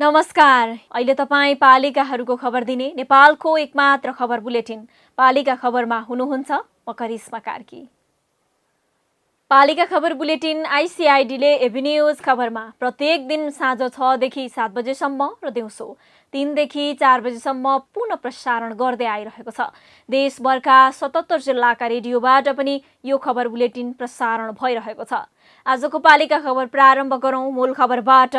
नमस्कार। अहिले तपाईँ पालिकाहरूको खबर दिने नेपालको एकमात्र खबर बुलेटिन पालिका खबरमा हुनुहुन्छ म करिश्मा कार्की। पालिका खबर बुलेटिन आइसिआइडीले एभिन्यूज खबरमा प्रत्येक दिन साँझ 6 देखि 7 बजेसम्म र दिउँसो 3 देखि 4 बजेसम्म पुनः प्रसारण गर्दै आइरहेको छ। देशभरका 77 जिल्लाका रेडियोबाट पनि यो खबर बुलेटिन प्रसारण भइरहेको छ। आजको पालिका खबर प्रारम्भ गरौँ मूल खबरबाट।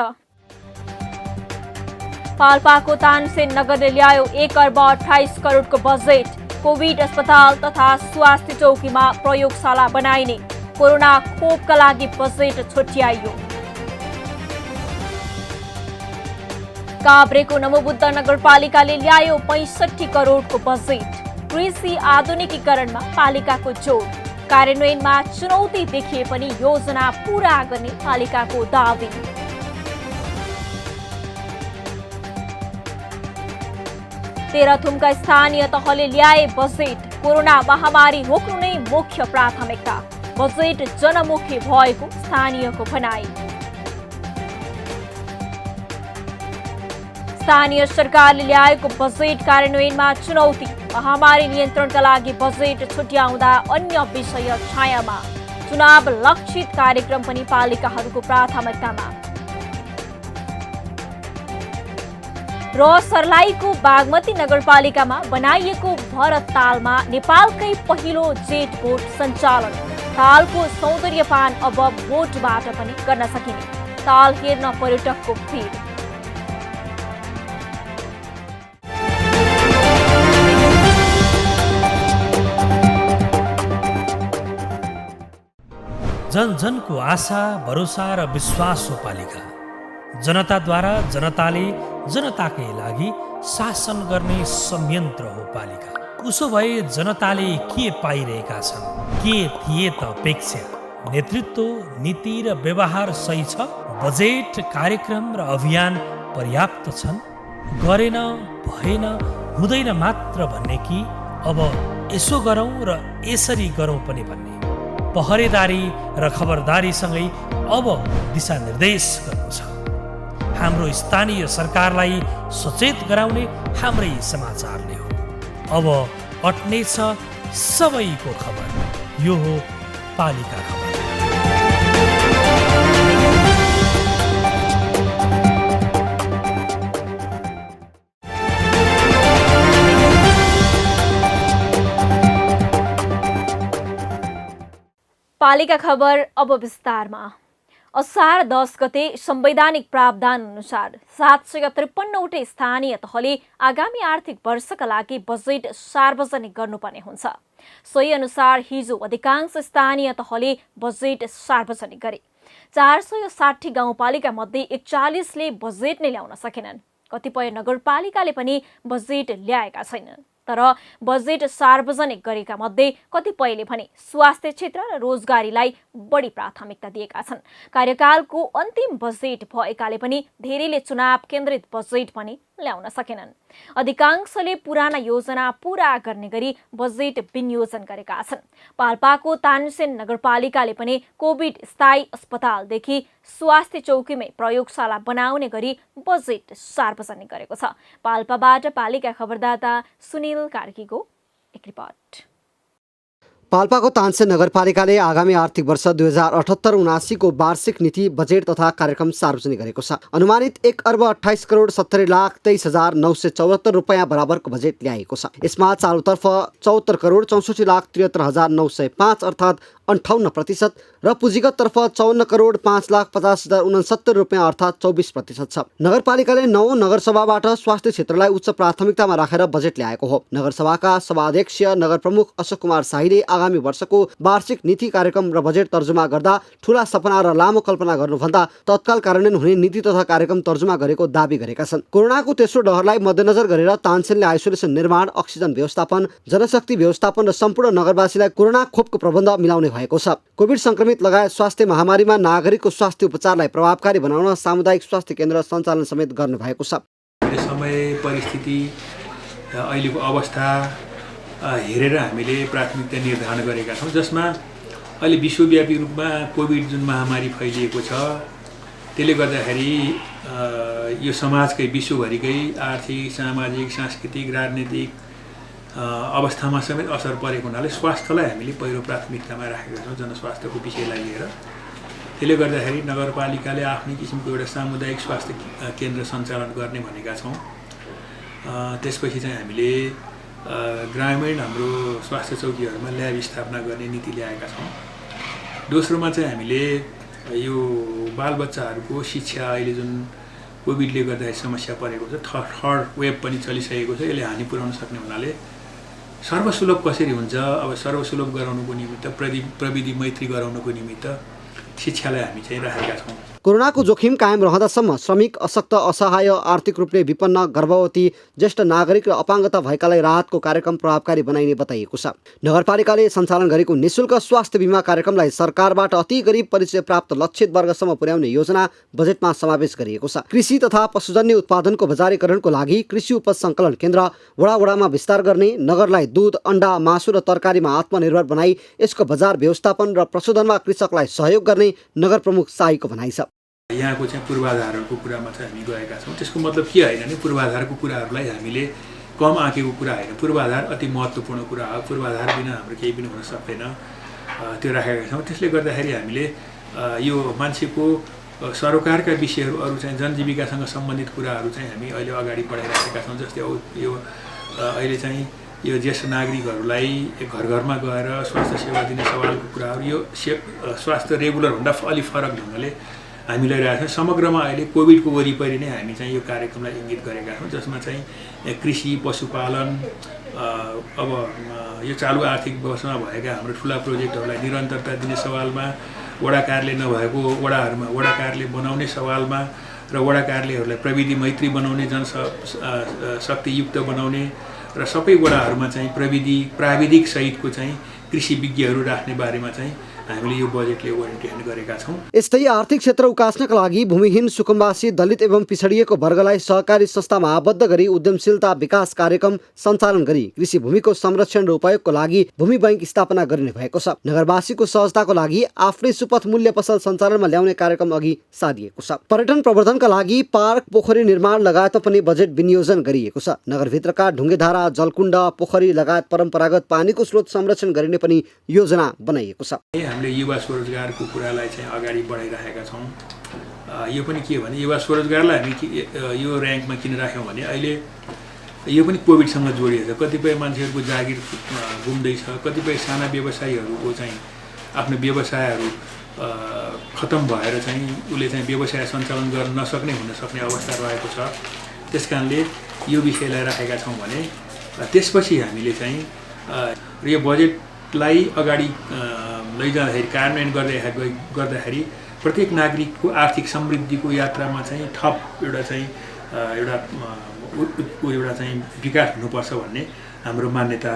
पाल्पाको तानसेन नगरले ल्यायो 1 अर्ब 28 करोडको बजेट। कोभिड अस्पताल तथा स्वास्थ्य चौकीमा प्रयोगशाला बनाइने। कोरोना खोपका लागि बजेट छुट्याइयो। काभ्रेको नमोबुद्ध नगरपालिकाले ल्यायो 65 करोडको बजेट। कृषि आधुनिकीकरणमा पालिकाको जोड। कार्यान्वयनमा चुनौती देखिए पनि योजना पूरा गर्ने पालिकाको दावी। तेह्रथुमका स्थानीय तहले ल्याए बजेट। कोरोना महामारी रोक्नु नै मुख्य प्राथमिकता। बजेट जनमुखी भएको स्थानीयको भनाई। स्थानीय सरकारले ल्याएको बजेट कार्यान्वयनमा चुनौती। महामारी नियन्त्रणका लागि बजेट छुट्याउँदा अन्य विषय छायामा। चुनाव लक्षित कार्यक्रम पनि पालिकाहरूको प्राथमिकतामा। र सर्लाहीको बागमती नगरपालिकामा बनाइएको भरत तालमा नेपालकै पहिलो जेट बोट सञ्चालन। तालको सौन्दर्यपान अब बोटबाट पनि गर्न सकिने। ताल हेर्न पर्यटकको भिड। जन जनको आशा भरोसा र विश्वास हो पालिका। जनताद्वारा जनताले जनताकै लागि शासन गर्ने संयन्त्र हो पालिका। उसो भए जनताले के पाइरहेका छन्? के थिए त अपेक्षा? नेतृत्व, नीति र व्यवहार सही छ? बजेट, कार्यक्रम र अभियान पर्याप्त छन्? गरेन, भएन, हुँदैन मात्र भन्ने कि अब यसो गरौँ र यसरी गरौँ पनि भन्ने? पहरेदारी र खबरदारीसँगै अब दिशानिर्देश गर्नु छ। हाम्रो स्थानीय सरकारलाई सचेत गराउने हाम्रै समाचारले हो। अब अट्नेछ सबैको खबर। यो हो पालिका खबर। पालिका खबर अब विस्तारमा। असार 10 गते संवैधानिक प्रावधान अनुसार 753वटै स्थानीय तहले आगामी आर्थिक वर्षका लागि बजेट सार्वजनिक गर्नुपर्ने हुन्छ। सोही अनुसार हिजो अधिकांश स्थानीय तहले बजेट सार्वजनिक गरे। 460 गाउँपालिका मध्ये 41ले बजेट नै ल्याउन सकेनन्। कतिपय नगरपालिकाले पनि बजेट ल्याएका छैनन्। तर बजेट सार्वजनिक गरेका मध्ये कतिपयले भने स्वास्थ्य क्षेत्र र रोजगारीलाई बढी प्राथमिकता दिएका छन्। कार्यकालको अन्तिम बजेट भएकाले पनि धेरैले चुनाव केन्द्रित बजेट पनि ल्याउन सकेनन्। अधिकांशले पुराना योजना पूरा गर्ने गरी बजेट विनियोजन गरेका छन्। पाल्पाको तानसेन नगरपालिकाले पनि कोभिड स्थायी अस्पतालदेखि स्वास्थ्य चौकीमै प्रयोगशाला बनाउने गरी बजेट सार्वजनिक गरेको छ। पाल्पाबाट पालिका खबरदाता सुनिल कार्कीको एक रिपोर्ट। पाल्पाको तानसेन नगरपालिकाले आगामी आर्थिक वर्ष 2078-79 को वार्षिक नीति बजेट तथा कार्यक्रम सार्वजनिक गरेको छ। अनुमानित 1 अर्ब 28 करोड 70 लाख 23,974 रुपैयाँ बराबरको बजेट ल्याएको छ। यसमा चालुतर्फ 74 करोड 64 लाख 73,905 अर्थात् 58% र पुँजीगततर्फ 54,05,50,069 रुपियाँ अर्थात् 24% छ। नगरपालिकाले 9 नगरसभाबाट स्वास्थ्य क्षेत्रलाई उच्च प्राथमिकतामा राखेर बजेट ल्याएको हो। नगरसभाका सभाध्यक्ष नगर प्रमुख अशोक कुमार शाहीले आगामी वर्षको वार्षिक नीति कार्यक्रम र बजेट तर्जुमा गर्दा ठूला सपना र लामो कल्पना गर्नुभन्दा तत्काल कार्यान्वयन हुने नीति तथा कार्यक्रम तर्जुमा गरेको दावी गरेका छन्। कोरोनाको तेस्रो लहरलाई मध्यनजर गरेर तानसेनले आइसोलेसन निर्माण, अक्सिजन व्यवस्थापन, जनशक्ति व्यवस्थापन र सम्पूर्ण नगरवासीलाई कोरोना खोपको प्रबन्ध मिलाउने भएको छ। कोभिड संक्रमित लगायत स्वास्थ्य महामारीमा नागरिकको स्वास्थ्य उपचारलाई प्रभावकारी बनाउन सामुदायिक स्वास्थ्य केन्द्र सञ्चालन समेत गर्नु भएको छ। समय परिस्थिति अहिलेको अवस्था हेरेर हामीले प्राथमिकता निर्धारण गरेका छौँ, जसमा अहिले विश्वव्यापी रूपमा कोभिड जुन महामारी फैलिएको छ त्यसले गर्दाखेरि यो समाजकै विश्वभरिकै आर्थिक, सामाजिक, सांस्कृतिक, राजनीतिक अवस्थामा समेत असर परेको हुनाले स्वास्थ्यलाई हामीले पहिलो प्राथमिकतामा राखेका छौँ जनस्वास्थ्यको विषयलाई लिएर। त्यसले गर्दाखेरि नगरपालिकाले आफ्नै किसिमको एउटा सामुदायिक स्वास्थ्य केन्द्र सञ्चालन गर्ने भनेका छौँ। त्यसपछि चाहिँ हामीले ग्रामीण हाम्रो स्वास्थ्य चौकीहरूमा ल्याब स्थापना गर्ने नीति ल्याएका छौँ। दोस्रोमा चाहिँ हामीले यो बालबच्चाहरूको शिक्षा अहिले जुन कोभिडले गर्दाखेरि समस्या परेको छ, थर्ड वेभ पनि चलिसकेको छ, यसले हानि पुर्याउन सक्ने हुनाले सर्वसुलभ कसरी हुन्छ, अब सर्वसुलभ गराउनुको निमित्त प्रविधि मैत्री गराउनुको निमित्त शिक्षालाई हामी चाहिँ राखेका छौँ। कोरोनाको जोखिम कायम रहँदासम्म श्रमिक, अशक्त, असहाय, आर्थिक रूपले विपन्न, गर्भवती, ज्येष्ठ नागरिक र अपाङ्गता भएकालाई राहतको कार्यक्रम प्रभावकारी बनाइने बताइएको छ। नगरपालिकाले सञ्चालन गरेको निःशुल्क स्वास्थ्य बिमा कार्यक्रमलाई सरकारबाट अति गरिब परिचय प्राप्त लक्षित वर्गसम्म पुर्याउने योजना बजेटमा समावेश गरिएको छ। कृषि तथा पशुजन्य उत्पादनको बजारीकरणको लागि कृषि उपज सङ्कलन केन्द्र वडावडामा विस्तार गर्ने, नगरलाई दुध, अन्डा, मासु र तरकारीमा आत्मनिर्भर बनाई यसको बजार व्यवस्थापन र प्रशोधनमा कृषकलाई सहयोग गर्ने नगर प्रमुख शाहीको भनाइ छ। यहाँको चाहिँ पूर्वाधारहरूको कुरामा चाहिँ हामी गएका छौँ। त्यसको मतलब के होइन भने पूर्वाधारको कुराहरूलाई हामीले कम आँकेको कुरा होइन, पूर्वाधार अति महत्त्वपूर्ण कुरा हो। पूर्वाधार बिना हाम्रो केही पनि हुन सक्दैन, त्यो राखेका छौँ। त्यसले गर्दाखेरि हामीले यो मान्छेको सरोकारका विषयहरू, अरू चाहिँ जनजीविकासँग सम्बन्धित कुराहरू चाहिँ हामी अहिले अगाडि बढाइराखेका छौँ। जस्तै यो अहिले चाहिँ यो ज्येष्ठ नागरिकहरूलाई घर घरमा गएर स्वास्थ्य सेवा दिने सवालको कुराहरू, यो स्वास्थ्य रेगुलरभन्दा अलिक फरक ढङ्गले हामी लैरहेका छौँ। समग्रमा अहिले कोभिडको वरिपरि नै हामी चाहिँ यो कार्यक्रमलाई इङ्गित गरेका छौँ, जसमा चाहिँ कृषि, पशुपालन, अब यो चालु आर्थिक वर्षमा भएका हाम्रो ठुला प्रोजेक्टहरूलाई निरन्तरता दिने सवालमा, वडा कार्यालय नभएको वडाहरूमा वडा कार्यालय बनाउने सवालमा र वडा कार्यालयहरूलाई प्रविधि मैत्री बनाउने, जनशक्तियुक्त बनाउने र सबै वडाहरूमा चाहिँ प्राविधिक सहितको चाहिँ कृषि विज्ञहरू राख्ने बारेमा चाहिँ हामीले यो बजेटले ओरिएन्टेसन गरेका छौँ। यस्तै आर्थिक क्षेत्र उकास्नका लागि भूमिहीन, सुकुम्बासी, दलित एवं पिछडिएको वर्गलाई सहकारी संस्थामा आबद्ध गरी उद्यमशीलता विकास कार्यक्रम सञ्चालन गरी कृषि भूमिको संरक्षण र उपयोगको लागि भूमि बैंक स्थापना गरिने भएको छ। नगरवासीको सहजताको लागि आफ्नै सुपथ मूल्य पसल सञ्चालनमा ल्याउने कार्यक्रम अघि सारिएको छ। पर्यटन प्रवर्धनका लागि पार्क, पोखरी निर्माण लगायतमा पनि बजेट विनियोजन गरिएको छ। नगरभित्रका ढुङ्गेधारा, जलकुण्ड, पोखरी लगायत परम्परागत पानीको स्रोत संरक्षण गरिने पनि योजना बनाइएको छ। हामीले युवा स्वरोजगारको कुरालाई चाहिँ अगाडि बढाइरहेका छौँ। यो पनि के भने युवा स्वरोजगारलाई हामी यो र्याङ्कमा किन राख्यौँ भने अहिले यो पनि कोभिडसँग जोडिएको छ। कतिपय मान्छेहरूको जागिर गुम्दैछ, कतिपय साना व्यवसायीहरूको चाहिँ आफ्नो व्यवसायहरू खतम भएर चाहिँ उसले चाहिँ व्यवसाय सञ्चालन गर्न नसक्ने हुन सक्ने अवस्था रहेको छ। त्यस कारणले यो विषयलाई राखेका छौँ भने त्यसपछि हामीले चाहिँ यो बजेटलाई अगाडि लैजाँदाखेरि कार्यान्वयन गर्दाखेरि प्रत्येक नागरिकको आर्थिक समृद्धिको यात्रामा चाहिँ थप एउटा चाहिँ विकास हुनुपर्छ भन्ने हाम्रो मान्यता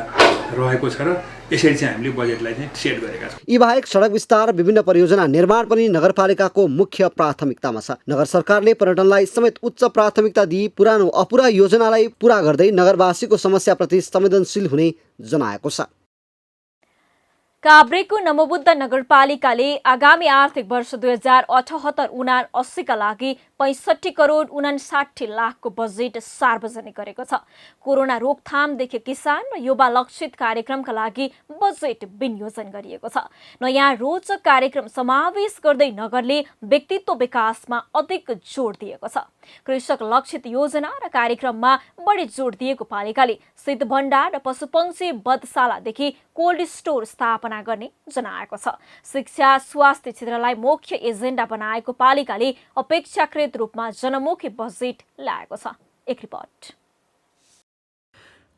रहेको छ र यसरी चाहिँ हामीले बजेटलाई चाहिँ सेट गरेका छौँ। यी बाहेक सडक विस्तार, विभिन्न परियोजना निर्माण पनि नगरपालिकाको मुख्य प्राथमिकतामा छ। नगर सरकारले पर्यटनलाई समेत उच्च प्राथमिकता दिई पुरानो अपुरा योजनालाई पूरा गर्दै नगरवासीको समस्याप्रति संवेदनशील हुने जनाएको छ। काभ्रेको नमोबुद्ध नगरपालिकाले आगामी आर्थिक वर्ष 2078-79 का लागि 65 करोड 59 लाखको बजेट सार्वजनिक गरेको छ। कोरोना रोकथामदेखि किसान र युवा लक्षित कार्यक्रमका लागि बजेट विनियोजन गरिएको छ। नयाँ रोचक कार्यक्रम समावेश गर्दै नगरले व्यक्तित्व विकासमा अधिक जोड दिएको छ। कृषक लक्षित योजना र कार्यक्रममा बढी जोड दिएको पालिकाले शीत भण्डार र पशुपक्षी बधशालादेखि कोल्ड स्टोर स्थापना गर्ने जनाएको छ। शिक्षा स्वास्थ्य क्षेत्रलाई मुख्य एजेन्डा बनाएको पालिकाले अपेक्षाकृत रूपमा जनमुखी बजेट ल्याएको छ। एक रिपोर्ट।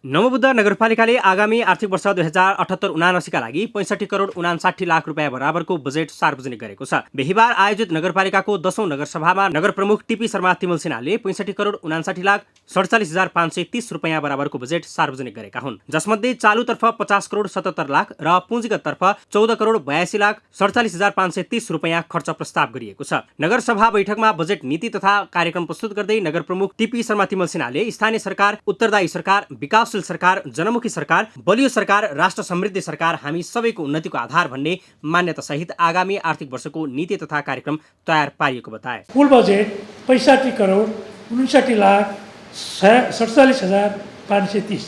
नवबुद्ध नगरपालिकाले आगामी आर्थिक वर्ष 2078-79 का लागि 65 करोड 59 लाख रुपियाँ बराबरको बजेट सार्वजनिक गरेको छ। बिहिबार आयोजित नगरपालिकाको 10औं नगरसभामा नगर प्रमुख टीपी शर्मा तिमल सिन्हाले 65 करोड 59 लाख 47,530 रुपियाँ बराबरको बजेट सार्वजनिक गरेका हुन्, जसमध्ये चालुतर्फ 50 करोड 77 लाख र पुँजीगततर्फ 14 करोड 82 लाख 47,530 रुपियाँ खर्च प्रस्ताव गरिएको छ। नगरसभा बैठकमा बजेट नीति तथा कार्यक्रम प्रस्तुत गर्दै नगर प्रमुख टीपी शर्मा तिमल सिन्हाले स्थानीय सरकार, उत्तरदायी सरकार, विकासशील सरकार, जनमुखी सरकार, बलियो सरकार, राष्ट्र समृद्धि सरकार हामी सबैको उन्नतिको आधार भन्ने मान्यता सहित आगामी आर्थिक वर्षको नीति तथा कार्यक्रम तयार पारिएको बताए। कुल बजेट 65 करोड 59 लाख 47,530,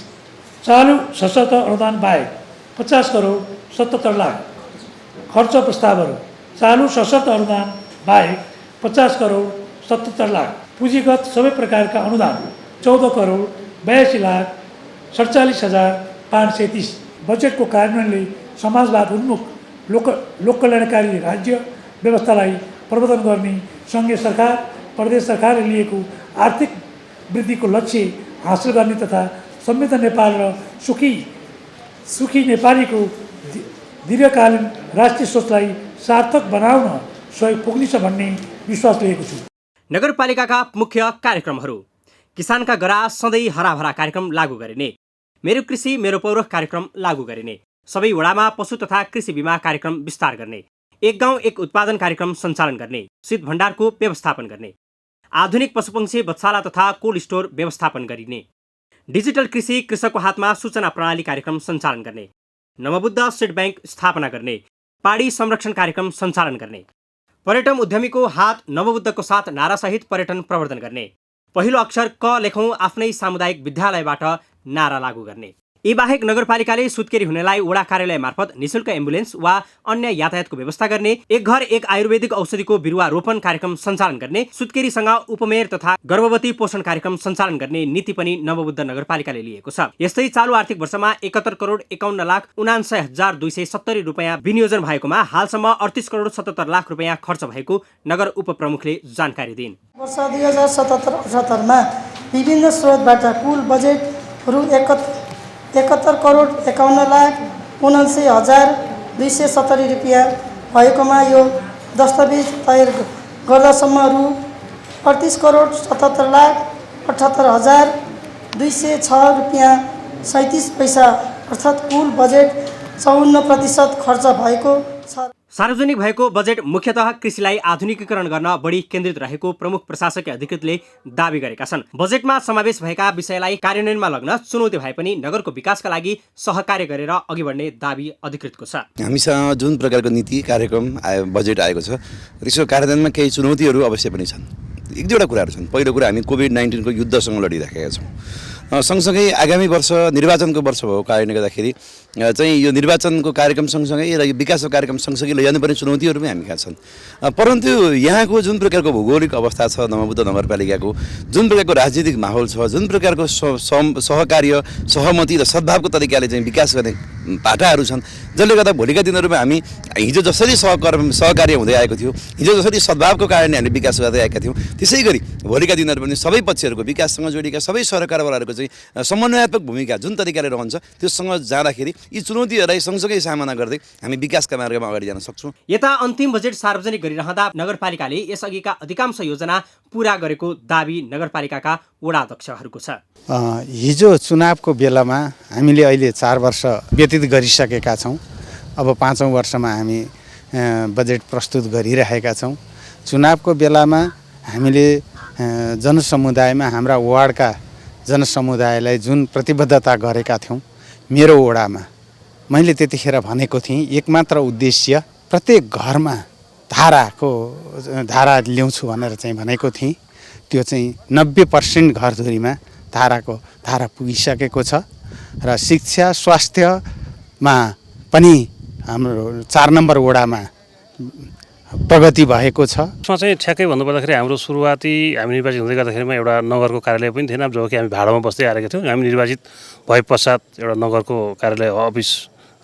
चालू सशस्त्र अनुदान बाहेक 50 करोड 77 लाख खर्च प्रस्तावहरू, चालू सशस्त्र अनुदान बाहेक 50 करोड 77 लाख, पुँजीगत सबै प्रकारका अनुदान 14 करोड 82 लाख 47,530। बजेटको कार्यान्वयनले समाजवाद उन्मुख लोक कल्याणकारी राज्य व्यवस्थालाई प्रवर्धन गर्ने सङ्घीय सरकार, प्रदेश सरकारले लिएको आर्थिक वृद्धिको लक्ष्य हासिल गर्ने तथा समृद्ध नेपाल र सुखी नेपालीको दीर्घकालीन राष्ट्रिय सोचलाई सार्थक बनाउन सहयोग पुग्नेछ भन्ने विश्वास लिएको छु। नगरपालिकाका मुख्य कार्यक्रमहरू: किसानका गराज सधैँ हराभरा कार्यक्रम लागू गरिने, मेरो कृषि मेरो पौरख कार्यक्रम लागू गरिने, सबै वडामा पशु तथा कृषि बीमा कार्यक्रम विस्तार गर्ने, एक गाउँ एक उत्पादन कार्यक्रम सञ्चालन गर्ने, शीत भण्डारको व्यवस्थापन गर्ने, आधुनिक पशुपक्षी बधशाला तथा कोल्ड स्टोर व्यवस्थापन गरिने, डिजिटल कृषि कृषकको हातमा सूचना प्रणाली कार्यक्रम सञ्चालन गर्ने, नवबुद्ध सीड बैंक स्थापना गर्ने, पहाडी संरक्षण कार्यक्रम सञ्चालन गर्ने, पर्यटन उद्यमीको हात नवबुद्धको साथ नारासहित पर्यटन प्रवर्धन गर्ने, पहिलो अक्षर क लेखौँ आफ्नै सामुदायिक विद्यालयबाट नारा लागू गर्ने। यी बाहेक नगरपालिकाले सुत्केरी हुनेलाई वडा कार्यालय मार्फत निशुल्क एम्बुलेन्स वा अन्य यातायातको व्यवस्था गर्ने, एक घर एक आयुर्वेदिक औषधिको बिरुवा रोपन कार्यक्रम सञ्चालन गर्ने, सुत्केरीसँग उपमेयर तथा गर्भवती पोषण कार्यक्रम सञ्चालन गर्ने नीति पनि नवबुद्ध नगरपालिकाले लिएको छ। यस्तै चालु आर्थिक वर्षमा 71 करोड 51 लाख 79,270 रुपियाँ विनियोजन भएकोमा हालसम्म 38 करोड 77 लाख रुपियाँ खर्च भएको नगर उपप्रमुखले जानकारी दिइन्। वर्ष 2077-78 मा विभिन्न स्रोतबाट कुल बजेट रु 71 करोड 51 लाख 79,270 रुपियाँ भएकोमा यो दस्तावेज तयार गर्दासम्म रु 38 करोड 77 लाख 78,206 रुपियाँ 37 पैसा अर्थात् कुल बजेट 54% खर्च भएको छ। सार्वजनिक भएको बजेट मुख्यतः कृषिलाई आधुनिकीकरण गर्न बढी केन्द्रित रहेको प्रमुख प्रशासकीय अधिकृतले दावी गरेका छन्। बजेटमा समावेश भएका विषयलाई कार्यान्वयनमा लग्न चुनौती भए पनि नगरको विकासका लागि सहकार्य गरेर अघि बढ्ने दावी अधिकृतको छ। हामीसँग जुन प्रकारको नीति कार्यक्रम बजेट आएको छ त्यसको कार्यान्वयनमा केही चुनौतीहरू अवश्य पनि छन्। एक दुईवटा कुराहरू छन्। पहिलो कुरा हामी कोभिड-19 को युद्धसँग लडिरहेका छौँ। सँगसँगै आगामी वर्ष निर्वाचनको वर्ष भएको कारणले गर्दाखेरि चाहिँ यो निर्वाचनको कार्यक्रम सँगसँगै र यो विकासको कार्यक्रम सँगसँगै लैजानुपर्ने चुनौतीहरू पनि हामी कहाँ छन्। परन्तु यहाँको जुन प्रकारको भौगोलिक अवस्था छ, नवबुद्ध नगरपालिकाको जुन प्रकारको राजनीतिक माहौल छ, जुन प्रकारको सहकार्य सहमति र सद्भावको तरिकाले चाहिँ विकास गर्ने पाटाहरू छन्, जसले गर्दा भोलिका दिनहरूमा हामी हिजो जसरी सहकार्य हुँदै आएको थियो, हिजो जसरी सद्भावको कारणले हामीले विकास गर्दै आएका थियौँ, त्यसै गरी भोलिका दिनहरू पनि सबै पक्षहरूको विकाससँग जोडिएका सबै सरकारवालाहरूको चाहिँ समन्वयात्मक भूमिका जुन तरिकाले रहन्छ त्योसँग जाँदाखेरि यी चुनौतीहरूलाई सँगसँगै सामना गर्दै हामी विकासका मार्गमा अगाडि जान सक्छौँ। यता अन्तिम बजेट सार्वजनिक गरिरहँदा नगरपालिकाले यसअघिका अधिकांश योजना पूरा गरेको दावी नगरपालिकाका वडा अध्यक्षहरूको छ। हिजो चुनावको बेलामा हामीले अहिले 4 वर्ष व्यतीत गरिसकेका छौँ। अब 5औं वर्षमा हामी बजेट प्रस्तुत गरिरहेका छौँ। चुनावको बेलामा हामीले जनसमुदायमा हाम्रा वार्डका जनसमुदायलाई जुन प्रतिबद्धता गरेका थियौँ, मेरो वडामा मैले त्यतिखेर भनेको थिएँ एकमात्र उद्देश्य प्रत्येक घरमा धारा ल्याउँछु भनेर चाहिँ भनेको थिएँ। त्यो चाहिँ 90% घरधुरीमा धारा पुगिसकेको छ र शिक्षा स्वास्थ्यमा पनि हाम्रो 4 नम्बर वडामा प्रगति भएको छ। यसमा चाहिँ ठ्याक्कै भन्नुपर्दाखेरि हाम्रो सुरुवाती हामी निर्वाचित हुँदै गर्दाखेरिमा एउटा नगरको कार्यालय पनि थिएन, जो कि हामी भाडामा बस्दै आएका थियौँ। हामी निर्वाचित भए पश्चात एउटा नगरको कार्यालय अफिस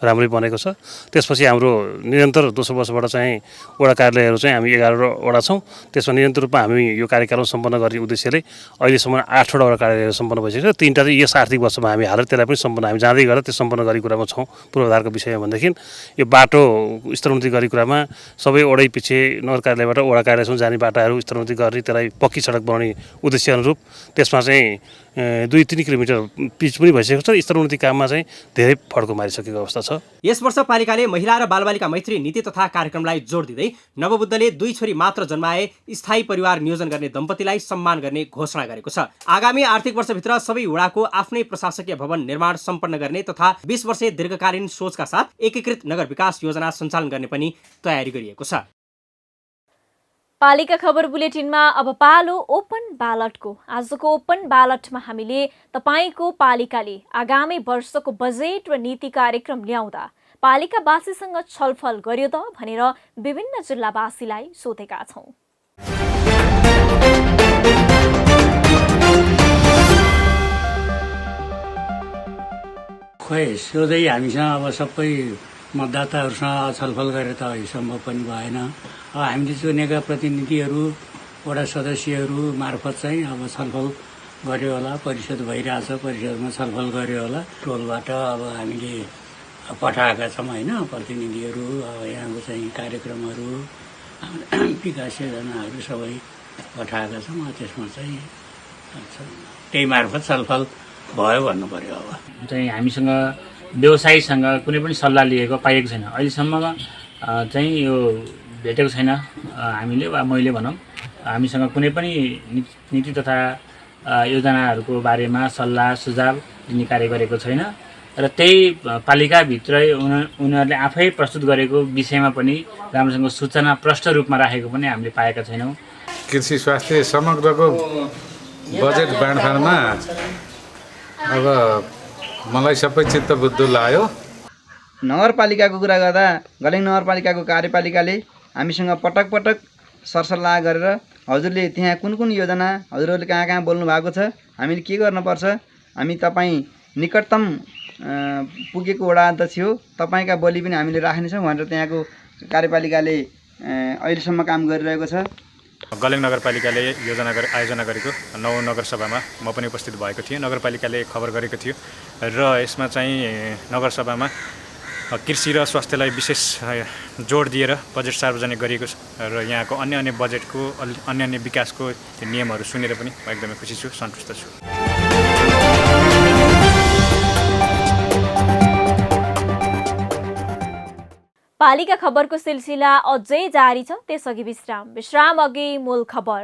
राम्रै बनेको छ। त्यसपछि हाम्रो निरन्तर दोस्रो वर्षबाट चाहिँ वडा कार्यालयहरू चाहिँ हामी 11 वडा छौँ। त्यसमा निरन्तर रूपमा हामी यो कार्यक्रम सम्पन्न गर्ने उद्देश्यले अहिलेसम्म 8 वडा कार्यालयहरू सम्पन्न भइसक्यो। 3टा चाहिँ यस आर्थिक वर्षमा हामी हालेर त्यसलाई पनि सम्पन्न हामी जाँदै गरेर त्यो सम्पन्न गर्ने कुरामा छौँ। पूर्वाधारको विषयमा भनेदेखि यो बाटो स्तरोन्नति गर्ने कुरामा सबै वडै पछि नगर कार्यालयबाट वडा कार्यालयसम्म जाने बाटाहरू स्तरोन्नति गर्ने, त्यसलाई पक्की सडक बनाउने उद्देश्य अनुरूप त्यसमा चाहिँ 2-3 किलोमिटर पिच पनि भइसकेको छ। स्तरोन्नति काममा चाहिँ धेरै फड्को मारिसकेको अवस्था छ। यस वर्ष पालिकाले महिला र बालबालिका मैत्री नीति तथा कार्यक्रमलाई जोड दिँदै नवबुद्धले 2 छोरी मात्र जन्माए स्थायी परिवार नियोजन गर्ने दम्पतिलाई सम्मान गर्ने घोषणा गरेको छ। आगामी आर्थिक वर्षभित्र सबै वडाको आफ्नै प्रशासकीय भवन निर्माण सम्पन्न गर्ने तथा 20 वर्षे दीर्घकालीन सोचका साथ एकीकृत नगर विकास योजना सञ्चालन गर्ने पनि तयारी गरिएको छ। पालिका खबर बुलेटिनमा अब पालो ओपन ब्यालटको। आजको ओपन ब्यालटमा हामीले तपाईको पालिकाले आगामी वर्षको बजेट र नीति कार्यक्रम ल्याउँदा पालिकावासीसँग छलफल गर्यो त भनेर विभिन्न जिल्लावासीलाई सोधेका छौं। खोइ सोधै हामीसँग अब सबै मतदाताहरूसँग छलफल गरेर त सम्भव पनि भएन। हामीले चुनेका प्रतिनिधिहरू वडा सदस्यहरू मार्फत चाहिँ अब छलफल गर्यो होला, परिषद भइरहेछ, परिषदमा छलफल गर्यो होला। टोलबाट अब हामीले पठाएका छौँ होइन प्रतिनिधिहरू, अब यहाँको चाहिँ कार्यक्रमहरू विकास योजनाहरू सबै पठाएका छौँ। त्यसमा चाहिँ त्यही मार्फत छलफल भयो भन्नु पर्यो। अब चाहिँ हामीसँग व्यवसायीसँग कुनै पनि सल्लाह लिएको पाइएको छैन अहिलेसम्म चाहिँ यो भेटेको छैन। हामीले वा मैले भनौँ हामीसँग कुनै पनि नीति तथा योजनाहरूको बारेमा सल्लाह सुझाव दिने कार्य गरेको छैन र त्यही पालिकाभित्रै उनीहरूले आफै प्रस्तुत गरेको विषयमा पनि राम्रोसँग सूचना प्रष्ट रूपमा राखेको पनि हामीले पाएका छैनौँ। कृषि स्वास्थ्य समग्रको बजेट बाँडफाँडमा अब मलाई सबै चित्त बुद्ध लाग्यो। नगरपालिकाको कुरा गर्दा गलेङ नगरपालिकाको कार्यपालिकाले हामीसँग पटक पटक सरसल्लाह गरेर हजुरले त्यहाँ कुन कुन योजना हजुरहरूले कहाँ कहाँ बोल्नु भएको छ, हामीले के गर्नुपर्छ, हामी तपाईँ निकटतम पुगेको वडा अध्यक्ष हो, तपाईँका बोली पनि हामीले राख्नेछौँ भनेर त्यहाँको कार्यपालिकाले अहिलेसम्म काम गरिरहेको छ। गलेङ नगरपालिकाले आयोजना गरेको 9 नगरसभामा म पनि उपस्थित भएको थिएँ। नगरपालिकाले खबर गरेको थियो र यसमा चाहिँ नगरसभामा कृषि र स्वास्थ्यलाई विशेष जोड दिएर बजेट सार्वजनिक गरिएको छ र यहाँको अन्य बजेटको अन्य विकासको नियमहरू सुनेर पनि म एकदमै खुसी छु, सन्तुष्ट छु। पालिका खबरको सिलसिला अझै जारी छ, त्यसअघि विश्राम अघि मूल खबर।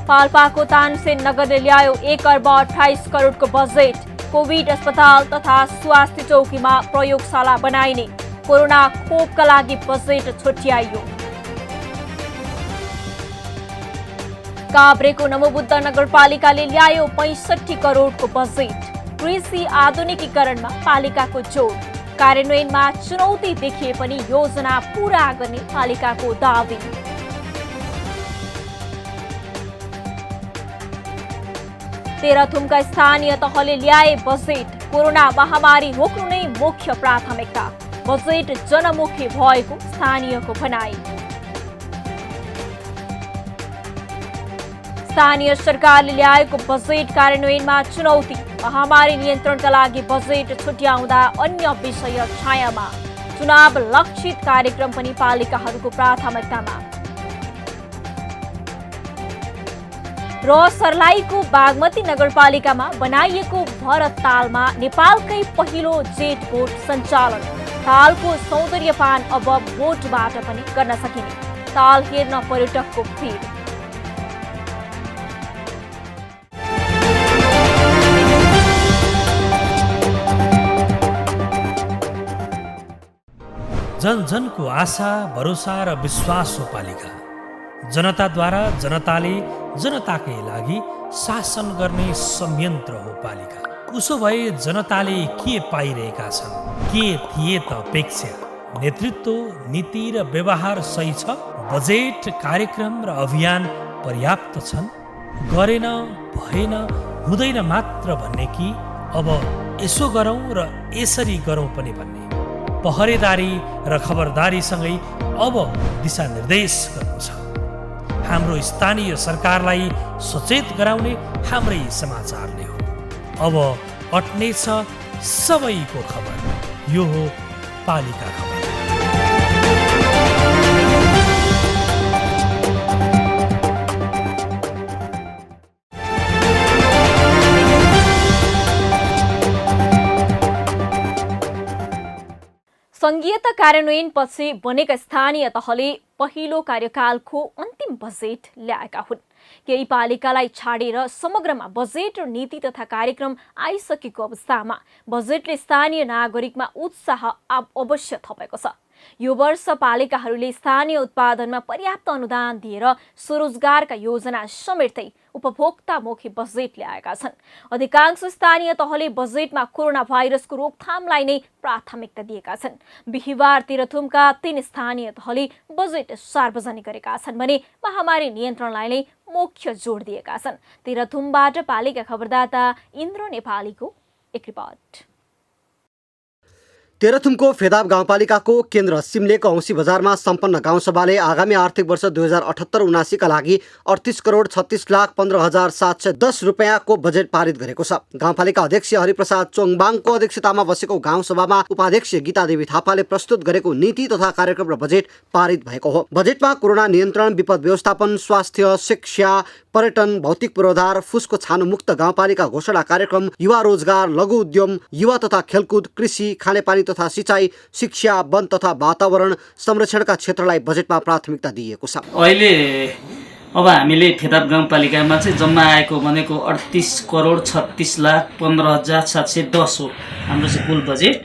पाल्पाको तानसेन नगरले ल्यायो 1 अर्ब 28 करोडको बजेट। कोभिड अस्पताल तथा स्वास्थ्य चौकीमा प्रयोगशाला बनाइने, कोरोना खोपका लागि बजेट छुट्याइयो। काभ्रेको नवबुद्ध नगरपालिकाले ल्यायो 65 करोडको बजेट। कृषि आधुनिकीकरणमा पालिकाको जोड, कार्यान्वयनमा चुनौती देखिए पनि योजना पूरा गर्ने पालिकाको दावी। तेह्रथुमका स्थानीय तहले ल्याए बजेट। कोरोना महामारी रोक्नु नै मुख्य प्राथमिकता, बजेट जनमुखी भएको स्थानीयको भनाई। स्थानीय सरकारले ल्याएको बजेट कार्यान्वयनमा चुनौती, महामारी नियन्त्रणका लागि बजेट छुट्याउँदा अन्य विषय छायामा। चुनाव लक्षित कार्यक्रम पनि पालिकाहरूको प्राथमिकतामा। र सर्लाहीको बागमती नगरपालिकामा बनाइएको भरत तालमा नेपालकै पहिलो जेट बोट सञ्चालन। तालको सौन्दर्यपान अब बोटबाट पनि गर्न सकिने, ताल हेर्न पर्यटकको भिड। जन जनको आशा, भरोसा र विश्वास हो पालिका। जनताद्वारा जनताले जनताकै लागि शासन गर्ने संयन्त्र हो पालिका। उसो भए जनताले के पाइरहेका छन्? के थिए त अपेक्षा? नेतृत्व, नीति र व्यवहार सही छ? बजेट, कार्यक्रम र अभियान पर्याप्त छन्? गरेन, भएन, हुँदैन मात्र भन्ने कि अब यसो गरौँ र यसरी गरौँ पनि भन्ने? पहरेदारी र खबरदारीसँगै अब दिशानिर्देश गर्नु छ। हाम्रो स्थानीय सरकारलाई सचेत गराउने हाम्रै समाचारले हो। अब अट्नेछ सबैको खबर। यो हो पालिका खबर। संघीयता कार्यान्वयनपछि बनेका स्थानीय तहले पहिलो कार्यकालको अन्तिम बजेट ल्याएका हुन्। केही पालिकालाई छाडेर समग्रमा बजेट र नीति तथा कार्यक्रम आइसकेको अवस्थामा बजेटले स्थानीय नागरिकमा उत्साह अवश्य थपेको छ। यो वर्ष पालिकाहरूले स्थानीय उत्पादनमा पर्याप्त अनुदान दिएर स्वरोजगारका योजना समेट्दै उपभोक्तामुखी बजेट ल्याएका छन्। अधिकांश स्थानीय तहले बजेटमा कोरोना भाइरसको रोकथामलाई नै प्राथमिकता दिएका छन्। बिहिबार तेह्रथुमका 3 स्थानीय तहले बजेट सार्वजनिक गरेका छन् भने महामारी नियन्त्रणलाई नै मुख्य जोड दिएका छन्। तेह्रथुमबाट पालिका खबरदाता इन्द्र नेपालीको एक रिपोर्ट। तेह्रथुमको फेदाब गाउँपालिकाको केन्द्र सिमलेको औँसी बजारमा सम्पन्न गाउँसभाले आगामी आर्थिक वर्ष 2078-79 का लागि 38,36,15,710 रुपियाँको बजेट पारित गरेको छ। गाउँपालिका अध्यक्ष हरिप्रसाद चोङबाङको अध्यक्षतामा बसेको गाउँसभामा उपाध्यक्ष गीतादेवी थापाले प्रस्तुत गरेको नीति तथा कार्यक्रम र बजेट पारित भएको हो। बजेटमा कोरोना नियन्त्रण, विपद व्यवस्थापन, स्वास्थ्य, शिक्षा, पर्यटन, भौतिक पूर्वाधार, फुसको छानो मुक्त गाउँपालिका घोषणा कार्यक्रम, युवा रोजगार, लघु उद्यम, युवा तथा खेलकुद, कृषि, खानेपानी तथा सिंचाई, शिक्षा, वन तथा वातावरण संरक्षणका क्षेत्रलाई बजेटमा प्राथमिकता दिएको छ। अहिले अब हामीले फेदाब गाउँपालिकामा चाहिँ जम्मा आएको भनेको 38,36,15,710 हो हाम्रो चाहिँ कुल बजेट।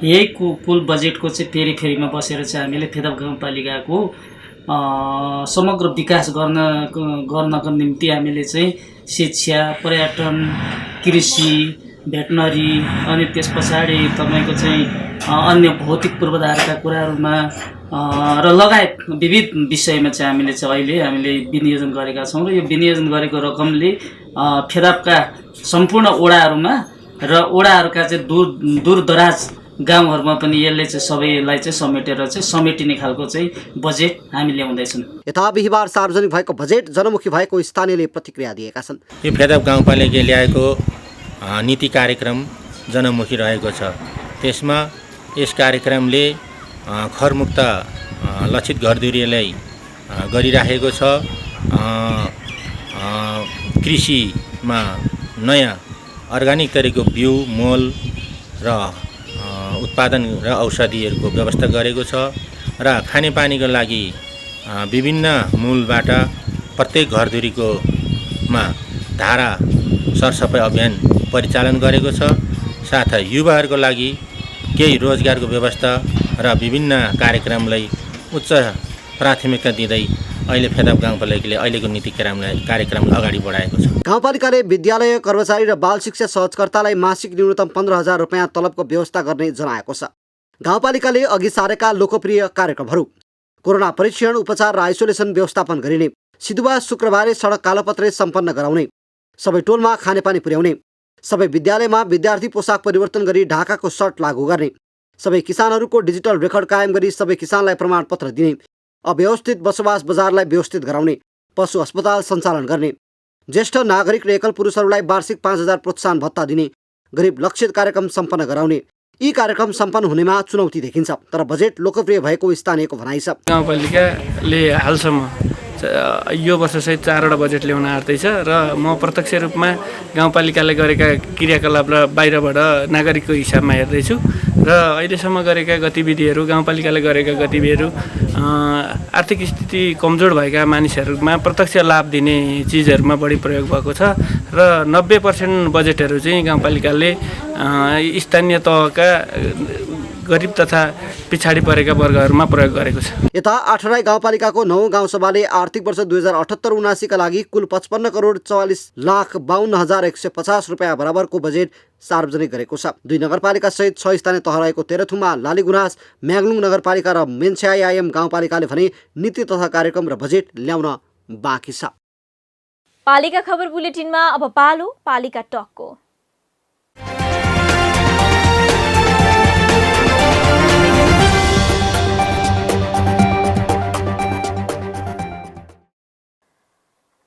यही कुल बजेटको चाहिँ फेरिमा बसेर चाहिँ हामीले फेदाब गाउँपालिकाको समग्र विकास गर्नको निम्ति हामीले चाहिँ शिक्षा, पर्यटन, कृषि, भेटनरी अनि त्यस पछाडि तपाईँको चाहिँ अन्य भौतिक पूर्वाधारका कुराहरूमा र लगायत विविध विषयमा चाहिँ हामीले विनियोजन गरेका छौँ। र यो विनियोजन गरेको रकमले फेदाबका सम्पूर्ण ओडाहरूमा र ओडाहरूका चाहिँ दूरदराज गाउँहरूमा पनि यसले चाहिँ सबैलाई चाहिँ समेटेर चाहिँ समेटिने खालको चाहिँ बजेट हामी ल्याउँदैछौँ। यता बिहिबार सार्वजनिक भएको बजेट जनमुखी भएको स्थानीयले प्रतिक्रिया दिएका छन्। यो फेदाब गाउँपालिकाले ल्याएको नीति कार्यक्रम जनमुखी रहेको छ। त्यसमा यस कार्यक्रमले खरमुक्त लक्षित घरधुरीलाई गरिराखेको छ। कृषिमा नयाँ अर्ग्यानिक तरिकाको बिउ, मोल र उत्पादन र औषधिहरूको व्यवस्था गरेको छ र खानेपानीको लागि विभिन्न मूलबाट प्रत्येक घरधुरीकोमा धारा सरसफाइ अभियान परिचालन गरेको छ। साथै युवाहरूको लागि केही रोजगारको व्यवस्था र विभिन्न कार्यक्रमलाई उच्च प्राथमिकता दिँदै अहिले फेदाब गाउँपालिकाले अहिलेको नीति कार्यक्रमलाई अगाडि बढाएको छ। गाउँपालिकाले विद्यालय कर्मचारी र बाल शिक्षा सहजकर्तालाई मासिक न्यूनतम 15,000 रुपियाँ तलबको व्यवस्था गर्ने जनाएको छ। गाउँपालिकाले अघि सारेका लोकप्रिय कार्यक्रमहरू कोरोना परीक्षण, उपचार र आइसोलेसन व्यवस्थापन गरिने, सिधुवा शुक्रबारे सडक कालोपत्रे सम्पन्न गराउने, सबै टोलमा खानेपानी पुर्याउने, सबै विद्यालयमा विद्यार्थी पोसाक परिवर्तन गरी ढाकाको सर्ट लागू गर्ने, सबै किसानहरूको डिजिटल रेकर्ड कायम गरी सबै किसानलाई प्रमाणपत्र दिने, अव्यवस्थित बसोबास बजारलाई व्यवस्थित गराउने, पशु अस्पताल सञ्चालन गर्ने, ज्येष्ठ नागरिक र एकल पुरुषहरूलाई वार्षिक 5,000 प्रोत्साहन भत्ता दिने, गरिब लक्षित कार्यक्रम सम्पन्न गराउने। यी कार्यक्रम सम्पन्न हुनेमा चुनौती देखिन्छ, तर बजेट लोकप्रिय भएको स्थानीयको भनाइ छ। गाउँपालिकाले हालसम्म यो वर्ष चाहिँ 4वटा बजेट ल्याउन आँट्दैछ र म प्रत्यक्ष रूपमा गाउँपालिकाले गरेका क्रियाकलाप र बाहिरबाट नागरिकको हिसाबमा हेर्दैछु र अहिलेसम्म गरेका गतिविधिहरू, गाउँपालिकाले गरेका गतिविधिहरू आर्थिक स्थिति कमजोर भएका मानिसहरूमा प्रत्यक्ष लाभ दिने चिजहरूमा बढी प्रयोग भएको छ र 90% बजेटहरू चाहिँ गाउँपालिकाले स्थानीय तहका गरिब तथा पछाडि परेका वर्गहरूमा प्रयोग गरेको छ। यता आठराई गाउँपालिकाको 9औं गाउँसभाले आर्थिक वर्ष 2078-79 का लागि कुल 55,44,52,150 रुपियाँ बराबरको बजेट सार्वजनिक गरेको छ। 2 नगरपालिका सहित 6 स्थानीय तह रहेको तेह्रथुममा लालीगुराँस, म्याग्लुङ नगरपालिका र मेन्छ्याइआइएम गाउँपालिकाले भने नीति तथा कार्यक्रम र बजेट ल्याउन बाँकी छ। पालिका खबर बुलेटिनमा अब पालो पालिका टकको।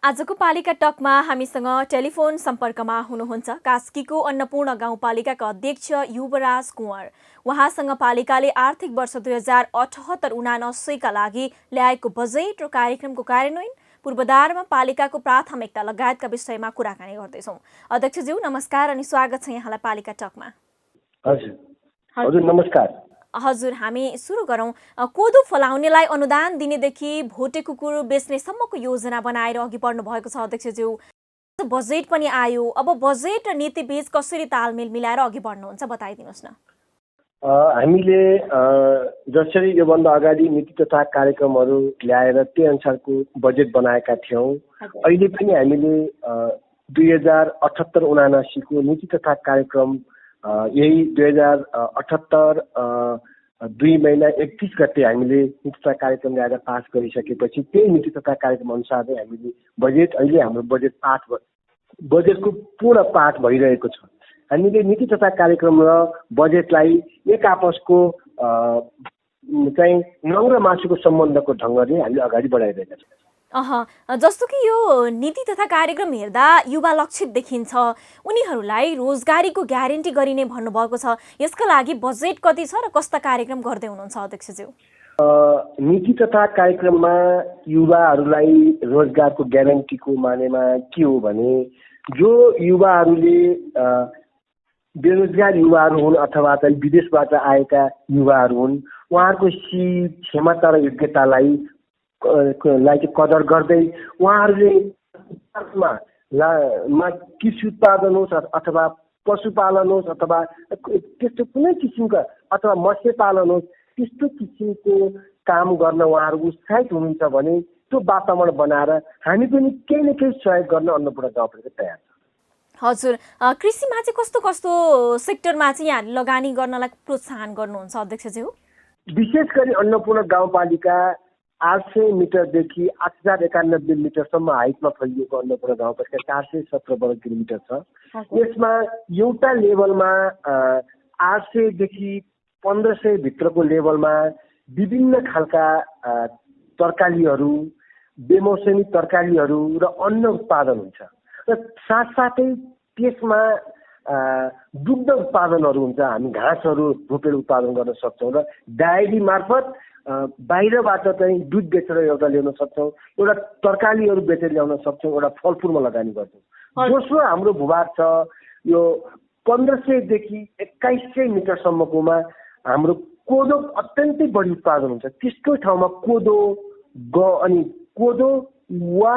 आजको पालिका टकमा हामीसँग टेलिफोन सम्पर्कमा हुनुहुन्छ कास्कीको अन्नपूर्ण गाउँपालिकाका अध्यक्ष युवराज कुँवर। उहाँसँग पालिकाले आर्थिक वर्ष 2078-79 का लागि ल्याएको बजेट र कार्यक्रमको कार्यान्वयन, पूर्वाधारमा पालिकाको प्राथमिकता लगायतका विषयमा कुराकानी गर्दैछौँ। अध्यक्षज्यू नमस्कार अनि स्वागत छ यहाँलाई पालिका टकमा। हजुर नमस्कार। हजुर, हामी सुरु गरौँ। कोदो फलाउनेलाई अनुदान दिनेदेखि भोटे कुकुर बेच्नेसम्मको योजना बनाएर अघि बढ्नु भएको छ अध्यक्षज्यू। बजेट पनि आयो, अब बजेट र नीति बीच कसरी तालमेल मिलाएर अघि बढ्नुहुन्छ बताइदिनुहोस् न। हामीले जसरी योभन्दा अगाडि नीति तथा कार्यक्रमहरू ल्याएर त्यही अनुसारको बजेट बनाएका थियौँ। अहिले पनि हामीले 2078-79 को नीति तथा कार्यक्रम यही 2078 2 महिना 31 गते हामीले नीति तथा कार्यक्रम ल्याएर पास गरिसकेपछि त्यही नीति तथा कार्यक्रम अनुसार नै हामीले बजेट, अहिले हाम्रो बजेटको पूर्ण पाठ भइरहेको छ। हामीले नीति तथा कार्यक्रम र बजेटलाई एक आपसको चाहिँ नङ र मासुको सम्बन्धको ढङ्गले हामीले अगाडि बढाइरहेका छौँ। जस्तो कि यो नीति तथा कार्यक्रम हेर्दा युवा लक्षित देखिन्छ, उनीहरूलाई रोजगारीको ग्यारेन्टी गरिने भन्नुभएको छ। यसका लागि बजेट कति छ र कस्ता कार्यक्रम गर्दै हुनुहुन्छ अध्यक्षज्यू? नीति तथा कार्यक्रममा युवाहरूलाई रोजगारको ग्यारेन्टीको मानेमा के हो भने, जो युवाहरूले बेरोजगार युवाहरू हुन् अथवा चाहिँ विदेशबाट आएका युवाहरू हुन्, उहाँहरूको सिप, क्षमता र योग्यतालाई कदर गर्दै उहाँहरूले कृषि उत्पादन होस् अथवा पशुपालन होस् अथवा त्यस्तो कुनै किसिमका अथवा मत्स्य पालन होस्, त्यस्तो किसिमको काम गर्न उहाँहरू उत्साहित हुनुहुन्छ भने त्यो वातावरण बनाएर हामी पनि केही न केही सहयोग गर्न अन्नपूर्ण गाउँपालिका तयार छ। हजुर, कृषिमा चाहिँ कस्तो कस्तो सेक्टरमा चाहिँ यहाँले लगानी गर्नलाई प्रोत्साहन गर्नुहुन्छ अध्यक्षज्यू? विशेष गरी अन्नपूर्ण गाउँपालिका 800 मिटरदेखि 8091 मिटरसम्म हाइटमा फैलिएको अन्नपूर्ण गाउँपालिका 417 वर्ग किलोमिटर छ। यसमा एउटा लेभलमा 800 देखि 1500 भित्रको लेभलमा विभिन्न खालका तरकारीहरू, बेमौसमी तरकारीहरू र अन्न उत्पादन हुन्छ र साथसाथै त्यसमा दुग्ध उत्पादनहरू हुन्छ। हामी घाँसहरू रोपेर उत्पादन गर्न सक्छौँ र डायरी मार्फत बाहिरबाट चाहिँ दुध बेचेर एउटा ल्याउन सक्छौँ, एउटा तरकारीहरू बेचेर ल्याउन सक्छौँ, एउटा फलफुलमा लगानी गर्छौँ। दोस्रो हाम्रो भूभाग छ यो 1500 देखि 2100 मिटरसम्मकोमा हाम्रो कोदो अत्यन्तै बढी उत्पादन हुन्छ। त्यसको ठाउँमा कोदो अनि कोदो वा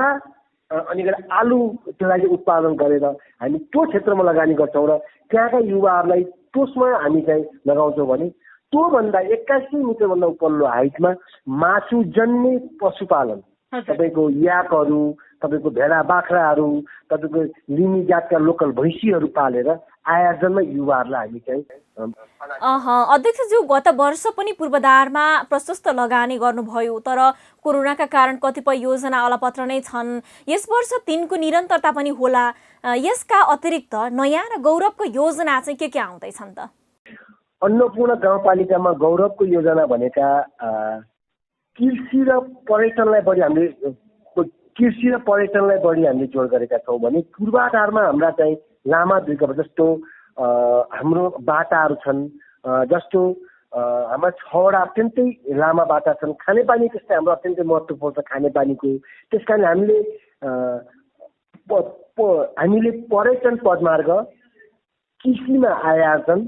अनि आलुको लागि उत्पादन गरेर हामी त्यो क्षेत्रमा लगानी गर्छौँ र त्यहाँका युवाहरूलाई त्यसमा हामी चाहिँ लगाउँछौँ भने त्योभन्दा 81 मिटरभन्दा उपल्लो हाइटमा मासुजन्य पशुपालन, तपाईँको याकहरू, तपाईँको भेडा बाख्राहरू, तपाईँको लिमी जातका लोकल भैँसीहरू पालेर आयोजनमा युवाहरूलाई हामी चाहिँ अध्यक्षज्यू, गत वर्ष पनि पूर्वाधारमा प्रशस्त लगानी गर्नुभयो, तर कोरोनाका कारण कतिपय योजना अलपत्र नै छन्। यस वर्ष तिनको निरन्तरता पनि होला। यसका अतिरिक्त नयाँ र गौरवको योजना चाहिँ के आउँदैछन् त? अन्नपूर्ण गाउँपालिकामा गौरवको योजना भनेका कृषि र पर्यटनलाई बढी हामीले जोड गरेका छौँ भने पूर्वाधारमा हाम्रा चाहिँ लामा दुर्गा जस्तो हाम्रो बाटाहरू छन्, जस्तो हाम्रा 6वटा अत्यन्तै लामा बाटा छन्। खानेपानी त्यस्तै हाम्रो अत्यन्तै महत्त्वपूर्ण छ खानेपानीको। त्यस कारण हामीले पर्यटन पदमार्ग, कृषिमा आयोजन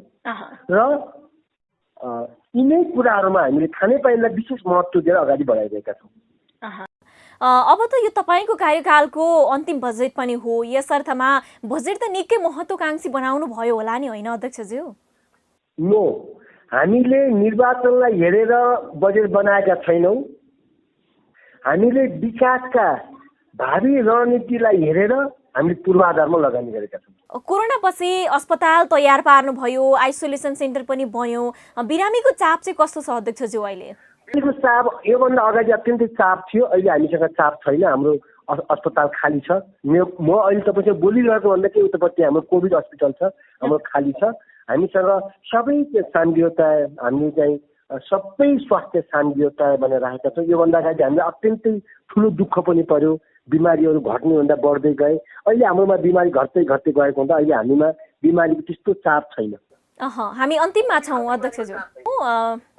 र यिनै कुराहरूमा हामीले खानेपानीलाई विशेष महत्त्व दिएर अगाडि बढाइरहेका छौँ। अब त यो तपाईँको कार्यकालको अन्तिम बजेट पनि हो। यस अर्थमा बजेट त निकै महत्त्वकांक्षी बनाउनु भयो होला नि, होइन अध्यक्षज्यू? नो, हामीले निर्वाचनलाई हेरेर बजेट बनाएका छैनौँ, हामीले विकासका भावी रणनीतिलाई हेरेर हामीले पूर्वाधारमा लगानी गरेका छौँ। कोरोनापछि अस्पताल तयार पार्नुभयो, आइसोलेसन सेन्टर पनि बन्यो, बिरामीको चाप चाहिँ कस्तो छ अध्यक्षज्यू अहिले? अहिलेको चाप योभन्दा अगाडि अत्यन्तै चाप थियो, अहिले हामीसँग चाप छैन, हाम्रो अस्पताल खाली छ। म अहिले तपाईँसँग बोलिरहेको भन्दा चाहिँ उतापट्टि हाम्रो कोभिड हस्पिटल छ, हाम्रो खाली छ। हामीसँग सबै साङ्घिकता, हामीले चाहिँ सबै स्वास्थ्य साङ्घिकता भनेर राखेका छौँ। योभन्दा अगाडि हामीलाई अत्यन्तै ठुलो दुःख पनि पर्यो, बिमारीहरू घट्नुभन्दा बढ्दै गए। अहिले हाम्रोमा बिमारी घट्दै गएको हुँदा अहिले हामीमा बिमारीको त्यस्तो चाप छैन। हामी अन्तिममा छौँ अध्यक्षज्यू।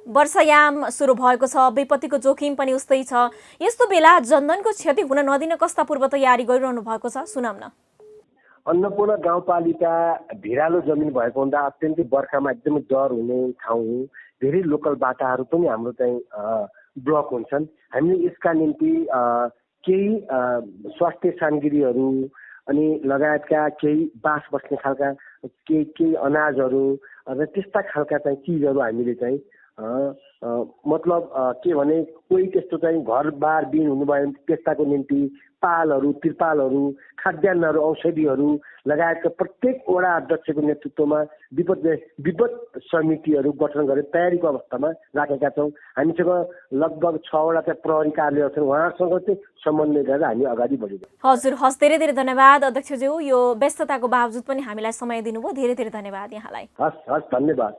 वर्षायाम सुरु भएको छ, विपत्तिको जोखिम पनि उस्तै छ। यस्तो बेला जनधनको क्षति हुन नदिन कस्ता पूर्व तयारी गरिरहनु भएको छ, सुनाउँ न। अन्नपूर्ण गाउँपालिका भिरालो जमिन भएको हुँदा अत्यन्तै बर्खामा एकदमै डर हुने ठाउँ हो। धेरै लोकल बाटाहरू पनि हाम्रो चाहिँ ब्लक हुन्छन्। हामीले यसका निम्ति केही स्वास्थ्य सामग्रीहरू अनि लगायतका केही बास बस्ने खालका केही अनाजहरू र त्यस्ता खालका चाहिँ चिजहरू हामीले चाहिँ मतलब के भने कोही त्यस्तो चाहिँ घरबार बिन हुनुभयो भने त्यस्ताको निम्ति पालहरू, तिरपालहरू, खाद्यान्नहरू, औषधिहरू लगायतका प्रत्येक वडा अध्यक्षको नेतृत्वमा विपद समितिहरू गठन गरेर तयारीको अवस्थामा राखेका छौँ। हामीसँग लगभग 6वटा चाहिँ प्रहरी कार्यालय छन्, उहाँसँग चाहिँ समन्वय गरेर हामी अगाडि बढिरहेका छौँ। हजुर, हस्, धेरै धेरै धन्यवाद अध्यक्षज्यू। यो व्यस्तताको बावजुद पनि हामीलाई समय दिनुभयो, धेरै धेरै धन्यवाद यहाँलाई। हस्, धन्यवाद।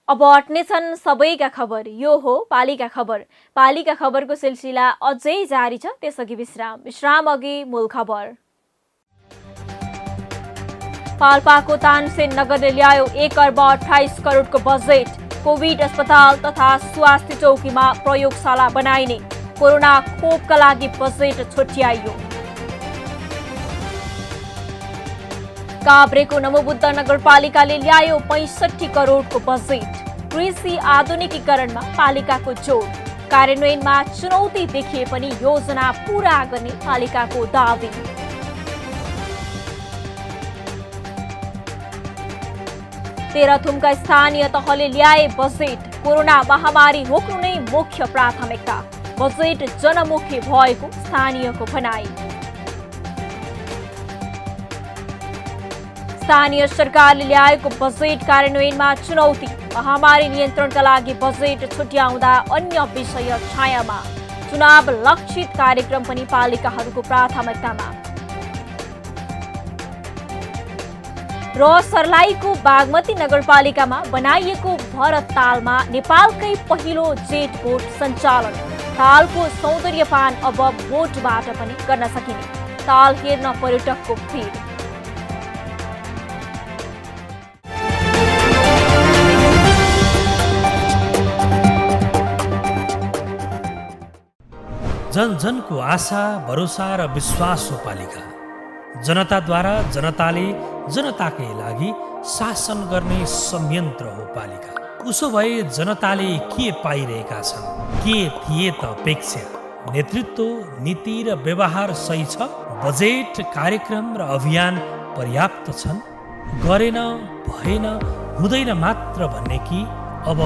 अब अट्नेछन् सबैका खबर, यो हो पालिका खबर। पालिका खबरको सिलसिला अझै जारी छ, त्यसअघि विश्राम अघि मूल खबर। पाल्पाको तानसेन नगरले ल्यायो 1 अर्ब 28 करोडको बजेट। कोभिड अस्पताल तथा स्वास्थ्य चौकीमा प्रयोगशाला बनाइने, कोरोना खोपका लागि बजेट छुट्याइयो। काभ्रेको नमोबुद्ध नगरपालिकाले ल्यायो 65 करोडको बजेट। कृषि आधुनिकीकरणमा पालिकाको जोड, कार्यान्वयनमा चुनौती देखिए पनि योजना पूरा गर्ने पालिकाको दावी। तेह्रथुमका स्थानीय तहले ल्याए बजेट। कोरोना महामारी रोक्नु नै मुख्य प्राथमिकता, बजेट जनमुखी भएको स्थानीयको भनाई। स्थानीय सरकारले ल्याएको बजेट कार्यान्वयनमा चुनौती, महामारी नियन्त्रणका लागि बजेट छुट्याउँदा अन्य विषय छायामा। चुनाव लक्षित कार्यक्रम पनि पालिकाहरूको प्राथमिकतामा। र सर्लाहीको बागमती नगरपालिकामा बनाइएको भरत तालमा नेपालकै पहिलो जेट बोट सञ्चालन। तालको सौन्दर्यपान अब बोटबाट पनि गर्न सकिने, ताल हेर्न पर्यटकको भिड। जनजनको आशा, भरोसा र विश्वास हो पालिका। जनताद्वारा, जनताले जनताकै लागि शासन गर्ने संयन्त्र हो पालिका। उसो भए जनताले के पाइरहेका छन्, के थिए त अपेक्षा? नेतृत्व, नीति र व्यवहार सही छ? बजेट, कार्यक्रम र अभियान पर्याप्त छन्? गरेन, भएन, हुँदैन मात्र भन्ने कि अब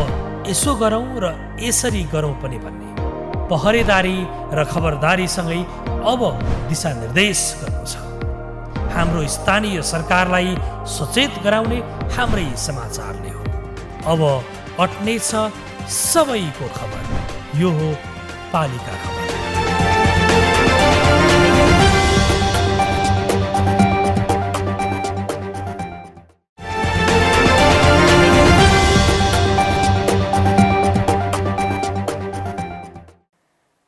यसो गरौँ र यसरी गरौँ पनि भन्ने? पहरेदारी र खबरदारीसँगै अब दिशानिर्देश गर्नु छ। हाम्रो स्थानीय सरकारलाई सचेत गराउने हाम्रै समाचारले हो। अब अट्नेछ सबैको खबर, यो हो पालिका खबर।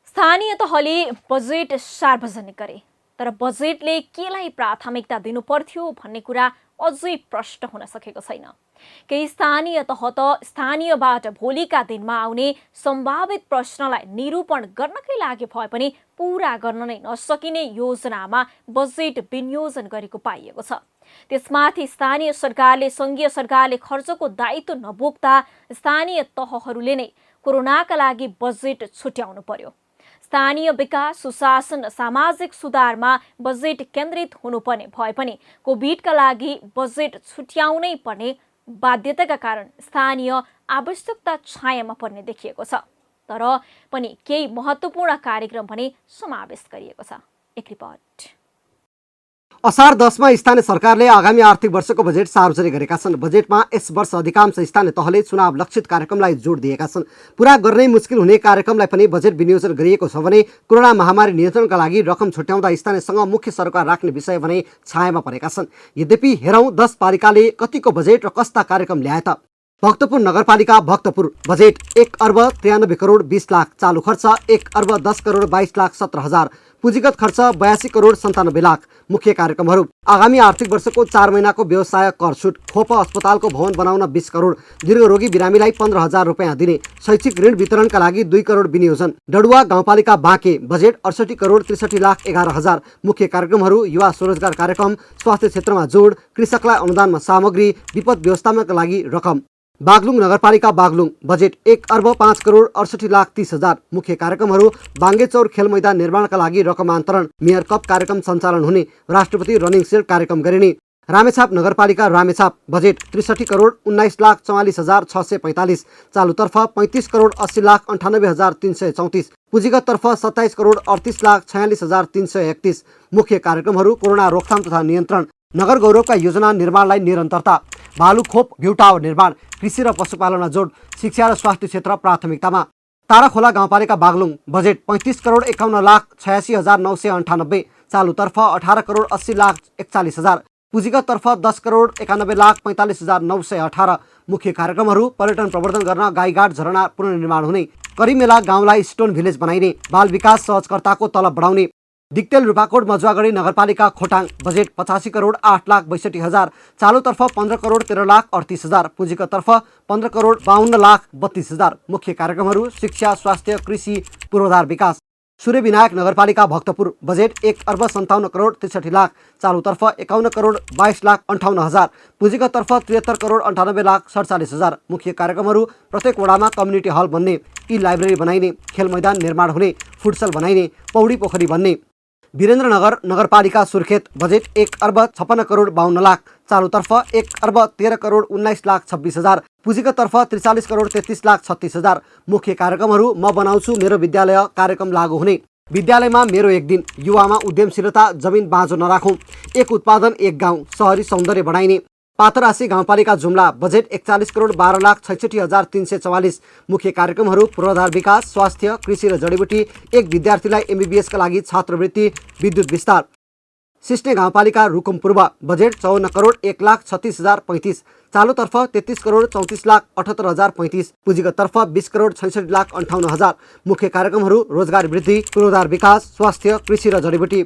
स्थानीय तहले बजेट सार्वजनिक गरे, तर बजेटले केलाई प्राथमिकता दिनु पर्थ्यो भन्ने कुरा अझै प्रष्ट हुन सकेको छैन। केही स्थानीय तह त स्थानीयबाट भोलिका दिनमा आउने सम्भावित प्रश्नलाई निरूपण गर्नकै लागि भए पनि पूरा गर्न नै नसकिने योजनामा बजेट विनियोजन गरेको पाइएको छ। त्यसमाथि स्थानीय सरकारले, सङ्घीय सरकारले खर्चको दायित्व नबोक्दा स्थानीय तहहरूले नै कोरोनाका लागि बजेट छुट्याउनु पर्यो। स्थानीय विकास, सुशासन र सामाजिक सुधारमा बजेट केन्द्रित हुनुपर्ने भए पनि कोभिडका लागि बजेट छुट्याउनै पर्ने बाध्यताका कारण स्थानीय आवश्यकता छायामा पर्ने देखिएको छ। तर पनि केही महत्त्वपूर्ण कार्यक्रम भने समावेश गरिएको छ। एक रिपोर्ट। असार 10 मा स्थानीय सरकारले आगामी आर्थिक वर्षको बजेट सार्वजनिक गरेका छन्। बजेटमा यस वर्ष अधिकांश स्थानीय तहले चुनाव लक्षित कार्यक्रमलाई जोड दिएका छन्। पूरा गर्नै मुस्किल हुने कार्यक्रमलाई पनि बजेट विनियोजन गरिएको छ भने कोरोना महामारी नियन्त्रणका लागि रकम छुट्याउँदा स्थानीयसँग मुख्य सरकार राख्ने विषय भने छायामा परेका छन्। यद्यपि हेरौँ 10 पालिकाले कतिको बजेट र कस्ता कार्यक्रम ल्याए त। भक्तपुर नगरपालिका भक्तपुर बजेट 1 अर्ब 93 करोड 20 लाख, चालू खर्च 1 अर्ब 10 करोड 22 लाख 17 हजार, पुँजीगत खर्च 82 करोड 97 लाख। मुख्य कार्यक्रमहरू आगामी आर्थिक वर्षको 4 महिनाको व्यवसाय कर छुट, खोप अस्पतालको भवन बनाउन 20 करोड, दीर्घरोगी बिरामीलाई 15,000 रुपियाँ दिने, शैक्षिक ऋण वितरणका लागि 2 करोड विनियोजन। डडुवा गाउँपालिका बाँके बजेट 68 करोड 63 लाख 11 हजार। मुख्य कार्यक्रमहरू युवा स्वरोजगार कार्यक्रम, स्वास्थ्य क्षेत्रमा जोड, कृषकलाई अनुदानमा सामग्री, विपद व्यवस्थापनका लागि रकम। बागलुङ नगरपालिका बागलुङ बजेट 1 अर्ब 5 करोड 68 लाख 30 हजार। मुख्य कार्यक्रमहरू बाङ्गेचौर खेल मैदान निर्माणका लागि रकमान्तरण, मेयर कप कार्यक्रम सञ्चालन हुने, राष्ट्रपति रनिङ सिल्ड कार्यक्रम गरिने। रामेछाप नगरपालिका रामेछाप बजेट 63 करोड 19 लाख 44 हजार 645, चालुतर्फ 35 करोड 80 लाख 98 हजार 334, पुँजीगततर्फ 27 करोड 38 लाख 46 हजार 331। मुख्य कार्यक्रमहरू कोरोना रोकथाम तथा नियन्त्रण, नगर गौरवका योजना निर्माणलाई निरन्तरता, भालु खोप भ्यू टावर निर्माण, कृषि र पशुपालनमा जोड, शिक्षा र स्वास्थ्य क्षेत्र प्राथमिकतामा। ताराखोला गाउँपालिका बागलुङ बजेट 35 करोड 51 लाख 86 हजार 998, चालुतर्फ 18 करोड 80 लाख 41 हजार, पुँजीगततर्फ 10 करोड 91 लाख 45 हजार 918। मुख्य कार्यक्रमहरू पर्यटन प्रवर्धन गर्न गाईघाट झरना पुनर्निर्माण हुने, करिमेला गाउँलाई स्टोन भिलेज बनाइने, बाल विकास सहजकर्ताको तलब बढाउने। दिक्तेल रूपाकोट मजुवागढी नगरपालिका खोटाङ बजेट 85 करोड 8 लाख 62 हजार, चालुतर्फ 15 करोड 13 लाख 38 हजार, पुँजीगततर्फ 15 करोड 52 लाख 32 हजार। मुख्य कार्यक्रमहरू शिक्षा, स्वास्थ्य, कृषि, पूर्वाधार विकास। सूर्यविनायक नगरपालिका भक्तपुर बजेट 1 अर्ब 57 करोड 63 लाख, चालुतर्फ 51 करोड 22 लाख 58 हजार, पुँजीगततर्फ 73 करोड 98 लाख 47 हजार। मुख्य कार्यक्रमहरू प्रत्येक वडामा कम्युनिटी हल बन्ने, ई लाइब्रेरी बनाइने, खेल मैदान निर्माण हुने, फुटसल बनाइने, पौडी पोखरी बन्ने। वीरेन्द्रनगर नगरपालिका सुर्खेत बजेट 1 अर्ब 56 करोड 52 लाख, चालुतर्फ 1 अर्ब 13 करोड 19 लाख 26 हजार, पुँजीगततर्फ 43 करोड 33 लाख 36 हजार। मुख्य कार्यक्रमहरू म बनाउँछु मेरो विद्यालय कार्यक्रम लागू हुने, विद्यालयमा मेरो एक दिन, युवामा उद्यमशीलता, जमिन बाँझो नराखौँ, एक उत्पादन एक गाउँ, शहरी सौन्दर्य बढाइने। पातरासी गाउँपालिका जुम्ला बजेट 41 करोड 12 लाख 66 हजार 344। मुख्य कार्यक्रमहरू पूर्वाधार विकास, स्वास्थ्य, कृषि र जडीबुटी, एक विद्यार्थीलाई MBBS का लागि छात्रवृत्ति, विद्युत विस्तार। सिस्ने गाउँपालिका रुकुम पूर्व बजेट 54 करोड 1 लाख 36 हजार 35, चालुतर्फ 33 करोड 34 लाख 78 हजार 35, पुँजीगततर्फ 20 करोड 66 लाख 58 हजार। मुख्य कार्यक्रमहरू रोजगार वृद्धि, पूर्वाधार विकास, स्वास्थ्य, कृषि र जडीबुटी।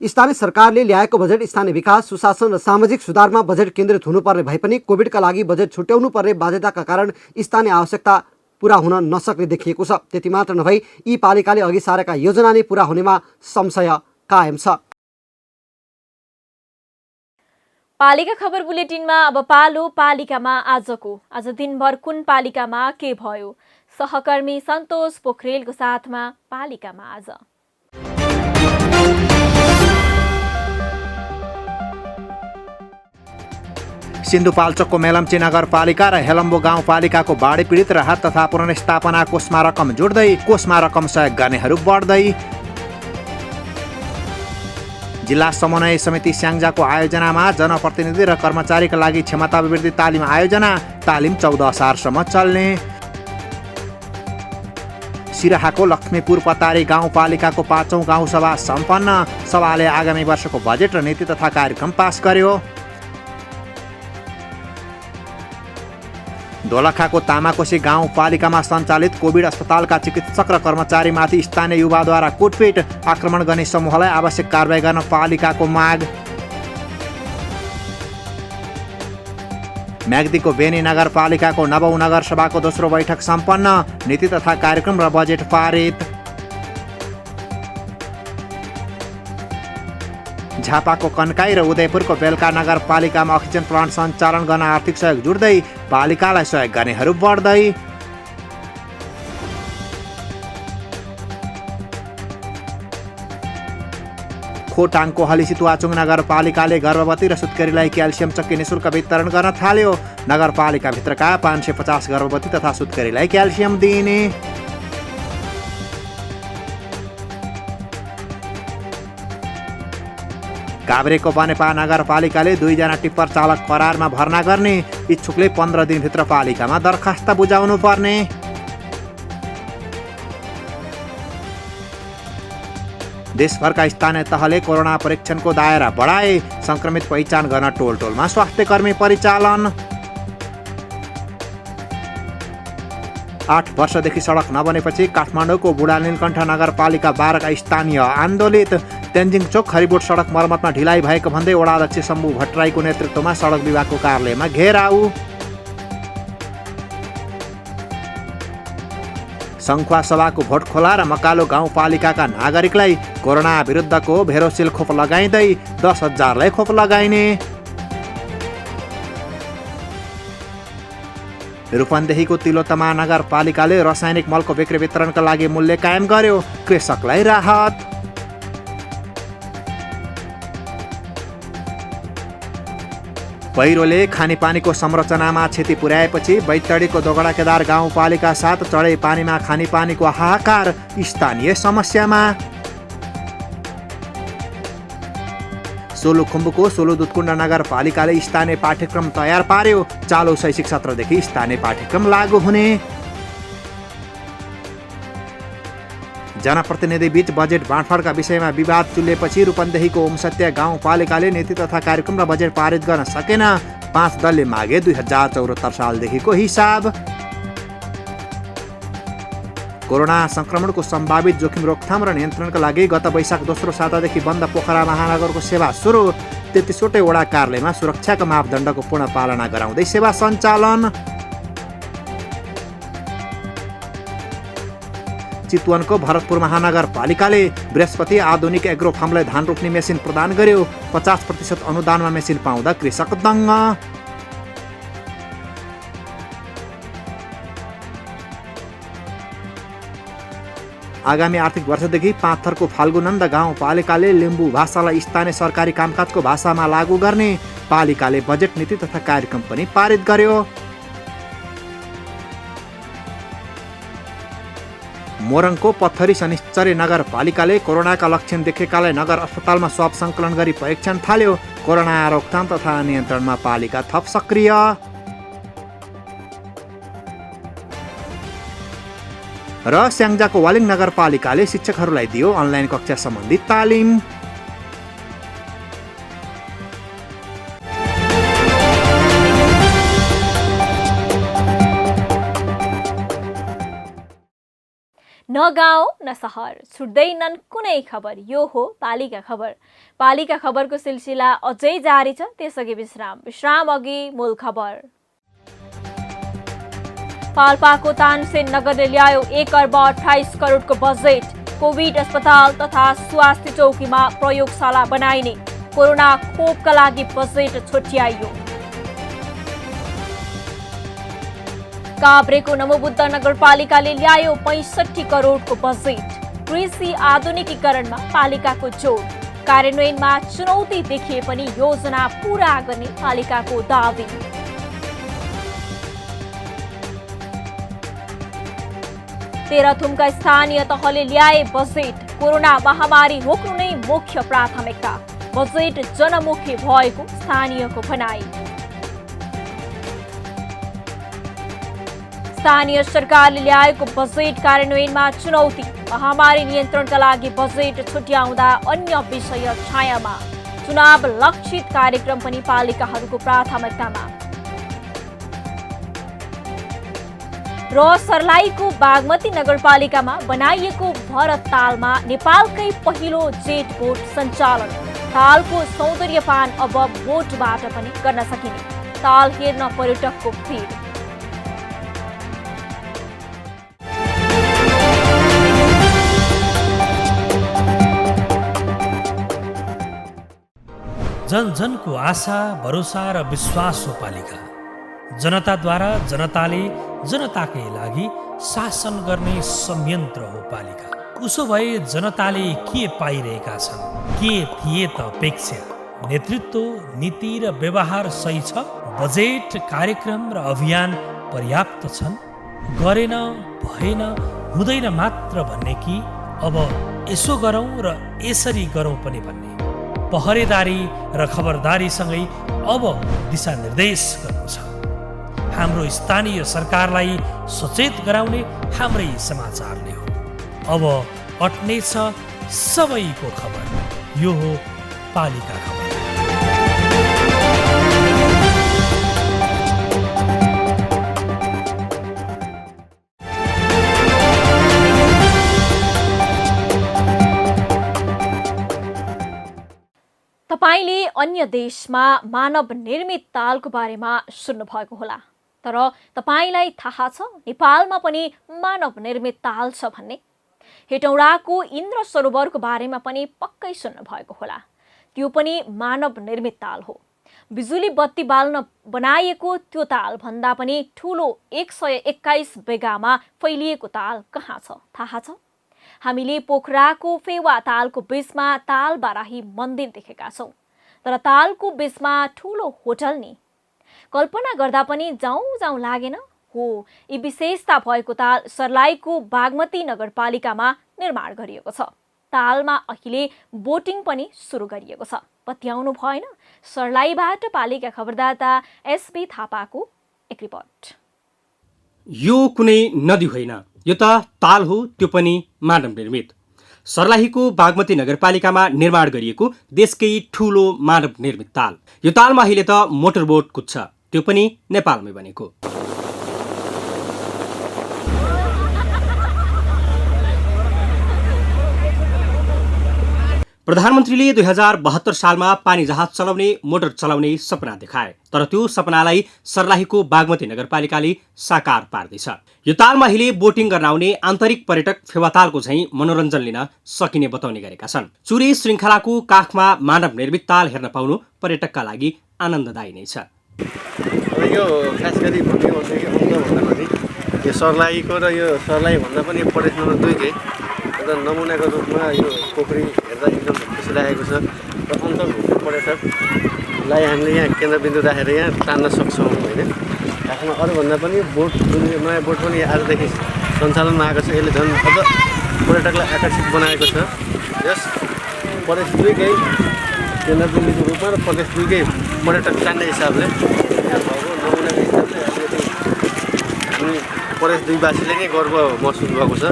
स्थानीय सरकारले ल्याएको बजेट स्थानीय विकास, सुशासन र सामाजिक सुधारमा बजेट केन्द्रित हुनुपर्ने भए पनि कोभिडका लागि बजेट छुट्याउनु पर्ने बाध्यताका कारण स्थानीय आवश्यकता पूरा हुन नसक्ने देखिएको छ। त्यति मात्र नभई यी पालिकाले अघि सारेका योजना नै पूरा हुनेमा संशय कायम छ। पालिका खबर बुलेटिनमा अब पालो पालिकामा आजको। आज दिनभर कुन पालिकामा के भयो? सहकर्मी सन्तोष पोखरेलको साथमा पालिकामा आज। सिन्धुपाल्चोकको मेलम्ची नगरपालिका र हेलम्बो गाउँपालिकाको बाढी पीडित राहत तथा पुनर्स्थापना कोषमा रकम जोड्दै कोषमा रकम सहयोग गर्नेहरू बढ्दै। जिल्ला समन्वय समिति स्याङ्जाको आयोजनामा जनप्रतिनिधि र कर्मचारीका लागि क्षमता अभिवृद्धि तालिम आयोजना, तालिम 14 असारसम्म चल्ने। सिराहाको लक्ष्मीपुर पतारी गाउँपालिकाको 5औं गाउँसभा सम्पन्न, सभाले आगामी वर्षको बजेट र नीति तथा कार्यक्रम पास गर्यो। दोलखाको तामाकोशी गाउँपालिकामा सञ्चालित कोभिड अस्पतालका चिकित्सक र कर्मचारीमाथि स्थानीय युवाद्वारा कुटपिट, आक्रमण गर्ने समूहलाई आवश्यक कारबाही गर्न पालिकाको माग। म्याग्दीको बेनी नगरपालिकाको 9औं नगरसभाको दोस्रो बैठक सम्पन्न, नीति तथा कार्यक्रम र बजेट पारित। झापाको कन्काई र उदयपुरको बेलका नगरपालिकामा अक्सिजन प्लान्ट सञ्चालन गर्न आर्थिक सहयोग जुट्दै पालिकालाई सहयोग गर्नेहरू बढ्दै। खोटाङ कोहली सितुवाचुङ नगरपालिकाले गर्भवती र सुत्केरीलाई क्याल्सियम चक्की निशुल्क वितरण गर्न थाल्यो। नगरपालिकाभित्रका 550 गर्भवती तथा सुत्केरीलाई क्याल्सियम दिइने। काभ्रेको बनेपा नगरपालिकाले 2 जना टिप्पर चालक करारमा भर्ना गर्ने। इच्छुकले 15 दिनभित्र पालिकामा दरखास्त बुझाउनु पर्ने। देशभरका स्थानीय तहले कोरोना परीक्षणको दायरा बढाए। संक्रमित पहिचान गर्न टोल टोलमा स्वास्थ्यकर्मी परिचालन। 8 वर्षदेखि सडक नबनेपछि काठमाडौँको बुढा नीलकण्ठ नगरपालिका 12 का स्थानीय आन्दोलित। तेन्जिङ चोक खरिबोट सडक मर्मतमा ढिलाइ भएको भन्दै वडाध्यक्ष शम्भु भट्टराईको नेतृत्वमा सडक विभागको कार्यालयमा घेराउ। सङ्खुवा सभाको भोटखोला र मकालो गाउँपालिकाका नागरिकलाई कोरोना विरुद्धको भेरोसिल खोप लगाइँदै 10,000लाई खोप लगाइने। रूपन्देहीको तिलोत्तमा नगरपालिकाले रासायनिक मलको बिक्री वितरणका लागि मूल्य कायम गर्यो। कृषकलाई राहत। पहिरोले खानेपानीको संरचनामा क्षति पुर्याएपछि बैतडीको दोगडा केदार गाउँपालिका 7 चढे पानीमा खानेपानीको हाहाकार। स्थानीय समस्यामा। सोलुखुम्बुको सोलुदुधकुण्ड नगरपालिकाले स्थानीय पाठ्यक्रम तयार पार्यो। चालु शैक्षिक सत्रदेखि स्थानीय पाठ्यक्रम लागू हुने। जनप्रतिनिधि बीच बजेट बाँडफाँडका विषयमा विवाद चुलेपछि रूपन्देहीको ओमसत्य गाउँपालिकाले नीति तथा कार्यक्रम र बजेट पारित गर्न सकेन। 5 दलले मागे 2074 सालदेखिको हिसाब। कोरोना संक्रमणको सम्भावित जोखिम रोकथाम र नियन्त्रणका लागि गत वैशाख 2 सातादेखि बन्द पोखरा महानगरको सेवा सुरु। 33वटै वडा कार्यालयमा सुरक्षाका मापदण्डको पूर्ण पालना गराउँदै सेवा सञ्चालन। चितवनको भरतपुर महानगरपालिकाले बृहस्पति आधुनिक एग्रो फार्मलाई धान रोप्ने मेसिन प्रदान गर्यो। 50% अनुदानमा मेसिन पाउँदा कृषक दङ्ग। आगामी आर्थिक वर्षदेखि पाँचथरको फाल्गुनन्द गाउँपालिकाले लिम्बू भाषालाई स्थानीय सरकारी कामकाजको भाषामा लागू गर्ने। पालिकाले बजेट नीति तथा कार्यक्रम पनि पारित गर्यो। मोरङको पत्थरी शनिश्चरी नगरपालिकाले कोरोनाका लक्षण देखेकालाई नगर अस्पतालमा स्वाब सङ्कलन गरी परीक्षण थाल्यो। कोरोना रोकथाम तथा नियन्त्रणमा पालिका थप सक्रिय। र स्याङ्जाको वालिङ नगरपालिकाले शिक्षकहरूलाई दियो अनलाइन कक्षा सम्बन्धी तालिम। न गाउँ न सहर छुट्दैनन् कुनै खबर। यो हो पालिका खबर। पालिका खबरको सिलसिला अझै जारी छ। त्यसअघि विश्राम अघि मूल खबर। पाल्पाको तानसेन नगरले ल्यायो 1 अर्ब 28 करोडको बजेट। कोभिड अस्पताल तथा स्वास्थ्य चौकीमा प्रयोगशाला बनाइने। कोरोना खोपका लागि बजेट छुट्याइयो। काभ्रेको नमोबुद्ध नगरपालिकाले ल्यायो 65 करोडको बजेट। कृषि आधुनिकीकरणमा पालिकाको जोड। कार्यान्वयनमा चुनौती देखिए पनि योजना पूरा गर्ने पालिकाको दावी। तेह्रथुमका स्थानीय तहले ल्याए बजेट। कोरोना महामारी रोक्नु नै मुख्य प्राथमिकता। बजेट जनमुखी भएको स्थानीयको भनाई। स्थानीय सरकारले ल्याएको बजेट कार्यान्वयनमा चुनौती। महामारी नियन्त्रणका लागि बजेट छुट्याउँदा अन्य विषय छायामा। चुनाव लक्षित कार्यक्रम पनि पालिकाहरूको प्राथमिकतामा। र सर्लाहीको बागमती नगरपालिकामा बनाइएको भरत तालमा नेपालकै पहिलो जेट बोट सञ्चालन। तालको सौन्दर्यपान अब बोटबाट पनि गर्न सकिने। ताल हेर्न पर्यटकको भिड। जन जनको आशा भरोसा र विश्वास हो पालिका। जनताद्वारा जनताले जनताकै लागि शासन गर्ने संयन्त्र हो पालिका। उसो भए जनताले के पाइरहेका छन्? के थिए त अपेक्षा? नेतृत्व, नीति र व्यवहार सही छ? बजेट, कार्यक्रम र अभियान पर्याप्त छन्? गरेन, भएन, हुँदैन मात्र भन्ने कि अब यसो गरौँ र यसरी गरौँ पनि भन्ने? पहरेदारी र खबरदारीसँगै अब दिशानिर्देश गर्नु छ। हाम्रो स्थानीय सरकारलाई सचेत गराउने हाम्रै समाचारले हो। अब अट्नेछ सबैको खबर। यो हो पालिका खबर। तपाईले अन्य देशमा मानव निर्मित तालको बारेमा सुन्नुभएको होला, तर तपाईलाई थाहा छ नेपालमा पनि मानव निर्मित ताल छ भन्ने? हेटौडाको इन्द्र सरोवरको बारेमा पनि पक्कै सुन्नुभएको होला। त्यो पनि मानव निर्मित ताल हो। बिजुली बत्ती बाल्न बनाइएको त्यो ताल भन्दा पनि ठुलो 121 बिगामा फैलिएको ताल कहाँ छ थाहा छ? हामीले पोखराको फेवा तालको बीचमा ताल बाराही मन्दिर देखेका छौँ, तर तालको बीचमा ठुलो होटल नि? कल्पना गर्दा पनि जाउँ लागेन? हो, यी विशेषता भएको ताल सर्लाहीको बागमती नगरपालिकामा निर्माण गरिएको छ। तालमा अहिले बोटिङ पनि सुरु गरिएको छ। पत्याउनु भएन? सर्लाहीबाट पालिका खबरदाता एसबी थापाको एक रिपोर्ट। यो कुनै नदी होइन, यो त ताल हो, त्यो पनि मानव निर्मित। सर्लाहीको बागमती नगरपालिकामा निर्माण गरिएको देशकै ठूलो मानव निर्मित ताल। यो तालमा अहिले त मोटरबोट कुद्छ, त्यो पनि नेपालमै बनेको। प्रधानमन्त्रीले 2072 सालमा पानी जहाज चलाउने, मोटर चलाउने सपना देखाए, तर त्यो सपनालाई सर्लाहीको बागमती नगरपालिकाले साकार पार्दैछ। यो तालमा अहिले बोटिङ गर्न आउने आन्तरिक पर्यटक फेवातालको झैँ मनोरञ्जन लिन सकिने बताउने गरेका छन्। चुरे श्रृङ्खलाको काखमा मानव निर्मित ताल हेर्न पाउनु पर्यटकका लागि आनन्ददायी नै छ। यो खास गरी यो सर्लाहीको र यो सर्लाही भन्दा पनि प्रदेश नम्बर 2 कै एउटा नमुनाको रूपमा यो पोखरी हेर्दा एकदम खुसी लागेको छ। र अन्तर्भुक्त पर्यटकलाई हामीले यहाँ केन्द्रबिन्दु राखेर यहाँ तान्न सक्छौँ होइन। आफ्नो अरूभन्दा पनि बोट, नयाँ बोट पनि आजदेखि सञ्चालनमा आएको छ। यसले झन् अझ पर्यटकलाई आकर्षित बनाएको छ। यस प्रदेश 2 कै केन्द्रबिन्दुको रूपमा र प्रदेश 2 कै पर्यटक तान्ने हिसाबले यहाँ भएको नमुनाको हिसाबले हामी प्रदेश 2 वासीले नै गर्व महसुस भएको छ।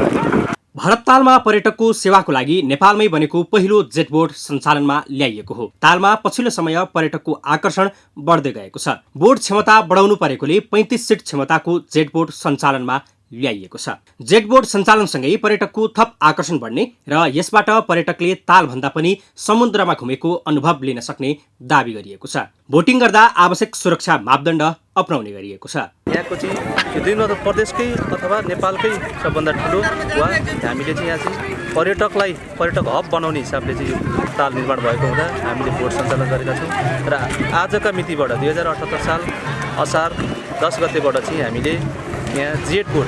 भरत तालमा पर्यटकको सेवाको लागि नेपालमै बनेको पहिलो जेटबोट सञ्चालनमा ल्याइएको हो। तालमा पछिल्लो समय पर्यटकको आकर्षण बढ्दै गएको छ। बोट क्षमता बढाउनु परेकोले 35 सिट क्षमताको जेटबोट सञ्चालनमा ल्याइएको छ। जेटबोट सञ्चालनसँगै पर्यटकको थप आकर्षण बढ्ने र यसबाट पर्यटकले तालभन्दा पनि समुद्रमा घुमेको अनुभव लिन सक्ने दावी गरिएको छ। बोटिङ गर्दा आवश्यक सुरक्षा मापदण्ड अपनाउने गरिएको छ। यहाँको चाहिँ यो दुई मात्र प्रदेशकै अथवा नेपालकै सबभन्दा ठुलो वा हामीले चाहिँ यहाँ चाहिँ पर्यटक हब बनाउने हिसाबले चाहिँ यो ताल निर्माण भएको हुँदा हामीले बोट सञ्चालन गरेका छौँ। र आजका मितिबाट 2078 साल असार 10 गतेबाट चाहिँ हामीले यहाँ जेटबोट,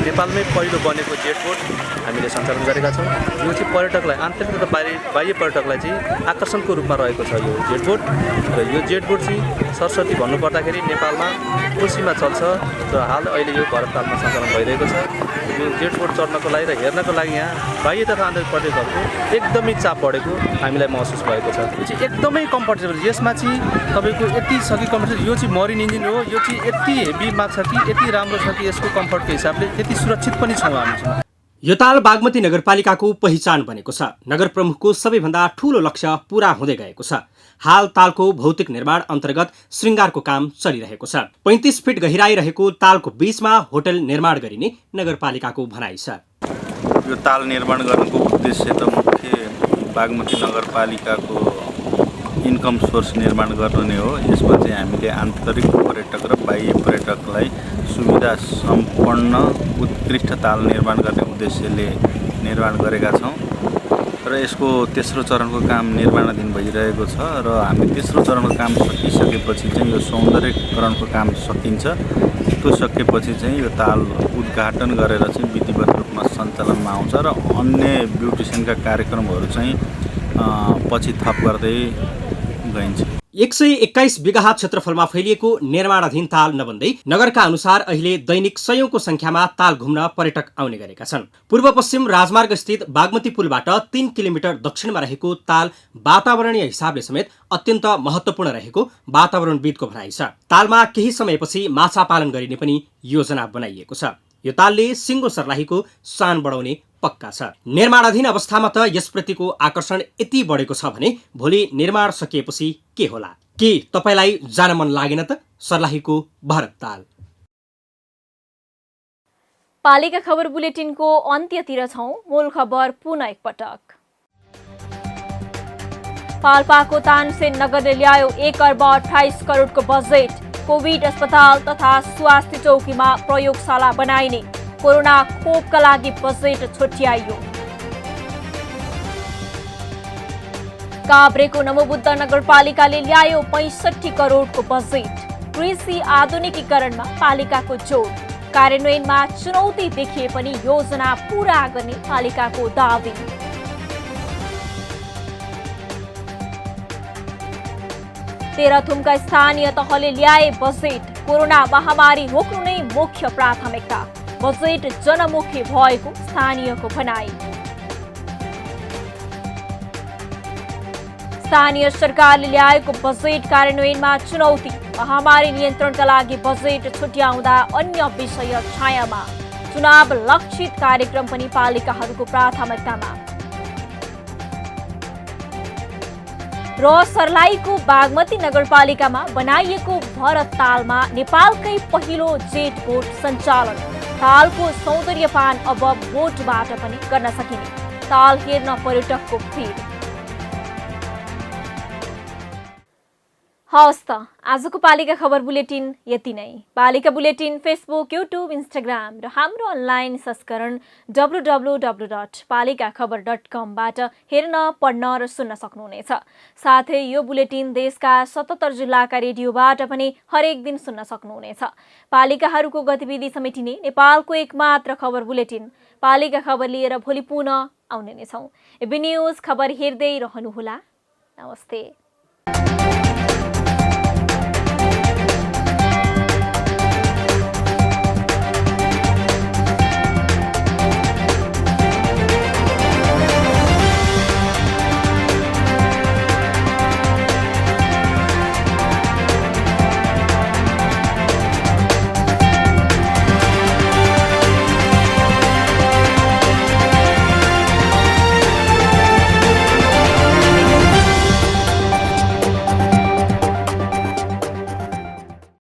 नेपालमै पहिलो बनेको जेटबोट हामीले सञ्चालन गरेका छौँ। यो चाहिँ पर्यटकलाई, आन्तरिक तथा बाह्य पर्यटकलाई चाहिँ आकर्षणको रूपमा रहेको छ यो जेटबोट। र यो जेटबोट चाहिँ सरस्वती भन्नुपर्दाखेरि नेपालमा कोसीमा चल्छ र हाल अहिले यो भरत तालमा सञ्चालन भइरहेको छ। यो जेटबोट चढ्नको लागि र हेर्नको लागि यहाँ बाह्य तथा आन्तरिक पर्यटकहरूको एकदमै चाप बढेको हामीलाई महसुस भएको छ। यो चाहिँ एकदमै कम्फर्टेबल, यसमा चाहिँ तपाईँको यति छ कि कम्फर्टेबल, यो चाहिँ मरिन इन्जिन हो, यो चाहिँ यति हेभी माग छ कि यति राम्रो छ कि यसको कम्फर्टको हिसाबले त्यति सुरक्षित पनि छौँ हामीसँग। यो ताल बागमती नगरपालिकाको पहिचान बनेको छ। नगर प्रमुखको सबैभन्दा ठूलो लक्ष्य पूरा हुँदै गएको छ। हाल तालको भौतिक निर्माण अन्तर्गत श्रृङ्गारको काम चलिरहेको छ। 35 फिट गहिराई रहेको तालको बीचमा होटल निर्माण गरिने नगरपालिकाको भनाइ छ। यो ताल निर्माण गर्नुको उद्देश्य त मुख्य बागमती नगरपालिकाको इन्कम सोर्स निर्माण गर्नु नै हो। यसमा चाहिँ हामीले आन्तरिक पर्यटक र बाह्य पर्यटकलाई सुविधा सम्पन्न उत्कृष्ट ताल निर्माण गर्ने उद्देश्यले निर्माण गरेका छौँ। र यसको तेस्रो चरणको काम निर्माणाधीन भइरहेको छ र हामी तेस्रो चरणको काम सकिसकेपछि चाहिँ यो सौन्दर्यकरणको काम सकिन्छ। त्यो सकेपछि चाहिँ यो ताल उद्घाटन गरेर चाहिँ विधिवत रूपमा सञ्चालनमा आउँछ र अन्य ब्युटिसियनका कार्यक्रमहरू चाहिँ पछि थप गर्दै गइन्छ। 121 बिघा क्षेत्रफलमा फैलिएको निर्माणाधीन ताल नबन्दै नगरका अनुसार अहिले दैनिक सयौंको संख्यामा ताल घुम्न पर्यटक आउने गरेका छन्। पूर्व पश्चिम राजमार्ग स्थित बागमती पुलबाट 3 किलोमिटर दक्षिणमा रहेको ताल वातावरणीय हिसाबले समेत अत्यन्त महत्वपूर्ण रहेको वातावरणविदको भनाइ छ। तालमा केही समयपछि माछा पालन गरिने पनि योजना बनाइएको छ। यो तालले सिङ्गो सर्लाहीको शान बढाउने पक्का छ। निर्माणाधीन अवस्थामा त यसप्रतिको आकर्षण यति बढेको छ भने भोलि निर्माण सकिएपछि के होला? के तपाईलाई जान मन लागेन त सर्लाहीको भरत ताल? पालिका खबर बुलेटिनको अन्त्यतिर छौं। मूल खबर पुनः एकपटक। पाल्पाको तानसेन नगरले ल्यायो 1 अर्ब 28 करोडको बजेट। कोभिड अस्पताल तथा स्वास्थ्य चौकीमा प्रयोगशाला बनाइने। कोरोना खोपका लागि बजेट छुट्याइयो। काभ्रेको नमोबुद्ध नगरपालिकाले ल्यायो 65 करोडको बजेट। कृषि आधुनिकीकरणमा पालिकाको जोड। कार्यान्वयनमा चुनौती देखिए पनि योजना पूरा गर्ने पालिकाको दावी। तेह्रथुमका स्थानीय तहले ल्याए बजेट। कोरोना महामारी रोक्नु नै मुख्य प्राथमिकता। बजेट जनमुखी भएको स्थानीयको भनाई। स्थानीय सरकारले ल्याएको बजेट कार्यान्वयनमा चुनौती। महामारी नियन्त्रणका लागि बजेट छुट्याउँदा अन्य विषय छायामा। चुनाव लक्षित कार्यक्रम पनि पालिकाहरूको प्राथमिकतामा। र सर्लाहीको बागमती नगरपालिकामा बनाइएको भरत तालमा नेपालकै पहिलो जेट बोट सञ्चालन। तालको सौन्दर्यपान अब बोटबाट पनि गर्न सकिने। ताल हेर्न पर्यटकको भिड। हवस् त आजको पालिका खबर बुलेटिन यति नै। पालिका बुलेटिन फेसबुक, युट्युब, इन्स्टाग्राम र हाम्रो अनलाइन संस्करण www.palikaKhabar.com बाट हेर्न, पढ्न र सुन्न सक्नुहुनेछ। साथै यो बुलेटिन देशका 77 जिल्लाका रेडियोबाट पनि हरेक दिन सुन्न सक्नुहुनेछ। पालिकाहरूको गतिविधि समेटिने नेपालको एकमात्र खबर बुलेटिन पालिका खबर लिएर भोलि पुनः आउने नै छौं। एबी न्यूज खबर हेर्दै रहनुहोला। नमस्ते।